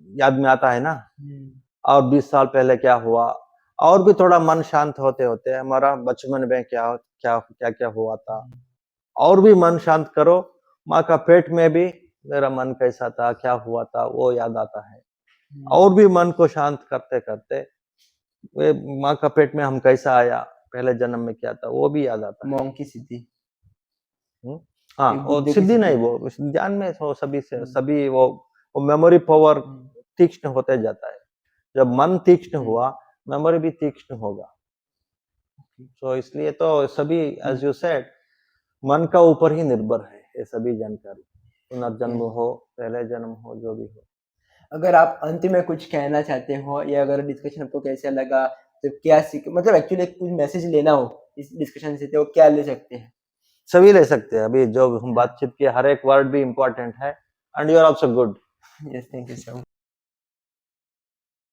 याद में आता है ना, हुँ, और 20 साल पहले क्या हुआ, और भी थोड़ा मन शांत होते होते हमारा बचपन में क्या क्या क्या क्या हुआ था, हुँ, और भी मन शांत करो, माँ का पेट में भी मेरा मन कैसा था क्या हुआ था वो याद आता है। हुँ। और भी मन को शांत करते करते वे माँ का पेट में हम कैसा आया, पहले जन्म में क्या था वो भी याद आता है। मॉन्क की सिद्धि, हुँ। हाँ, एक वो बुद्धू की सिद्धि सिद्धि। नहीं, वो उस ध्यान में हो सभी से हुँ, सभी वो मेमोरी पावर हुँ, तीक्ष्ण होते जाता है। जब मन तीक्ष्ण हुँ, हुआ, मेमोरी भी तीक्ष्ण होगा। सो इसलिए तो सभी हुँ, एज़ यू सेड मन का ऊपर ही निर्भर है ये सभी जानकारी। ओके। पुनर्जन्म हो, पहले जन्म हो, जो भी हो। अगर आप अंत में कुछ कहना चाहते हो या अगर डिस्कशन आपको कैसा लगा, तो क्या सीख मतलब एक्चुअली कुछ मैसेज लेना हो इस डिस्कशन से तो क्या ले सकते हैं? सभी ले सकते हैं, अभी जो हम हाँ, बातचीत किए हर एक वर्ड भी इम्पोर्टेंट है, and you are also good. Yes thank you so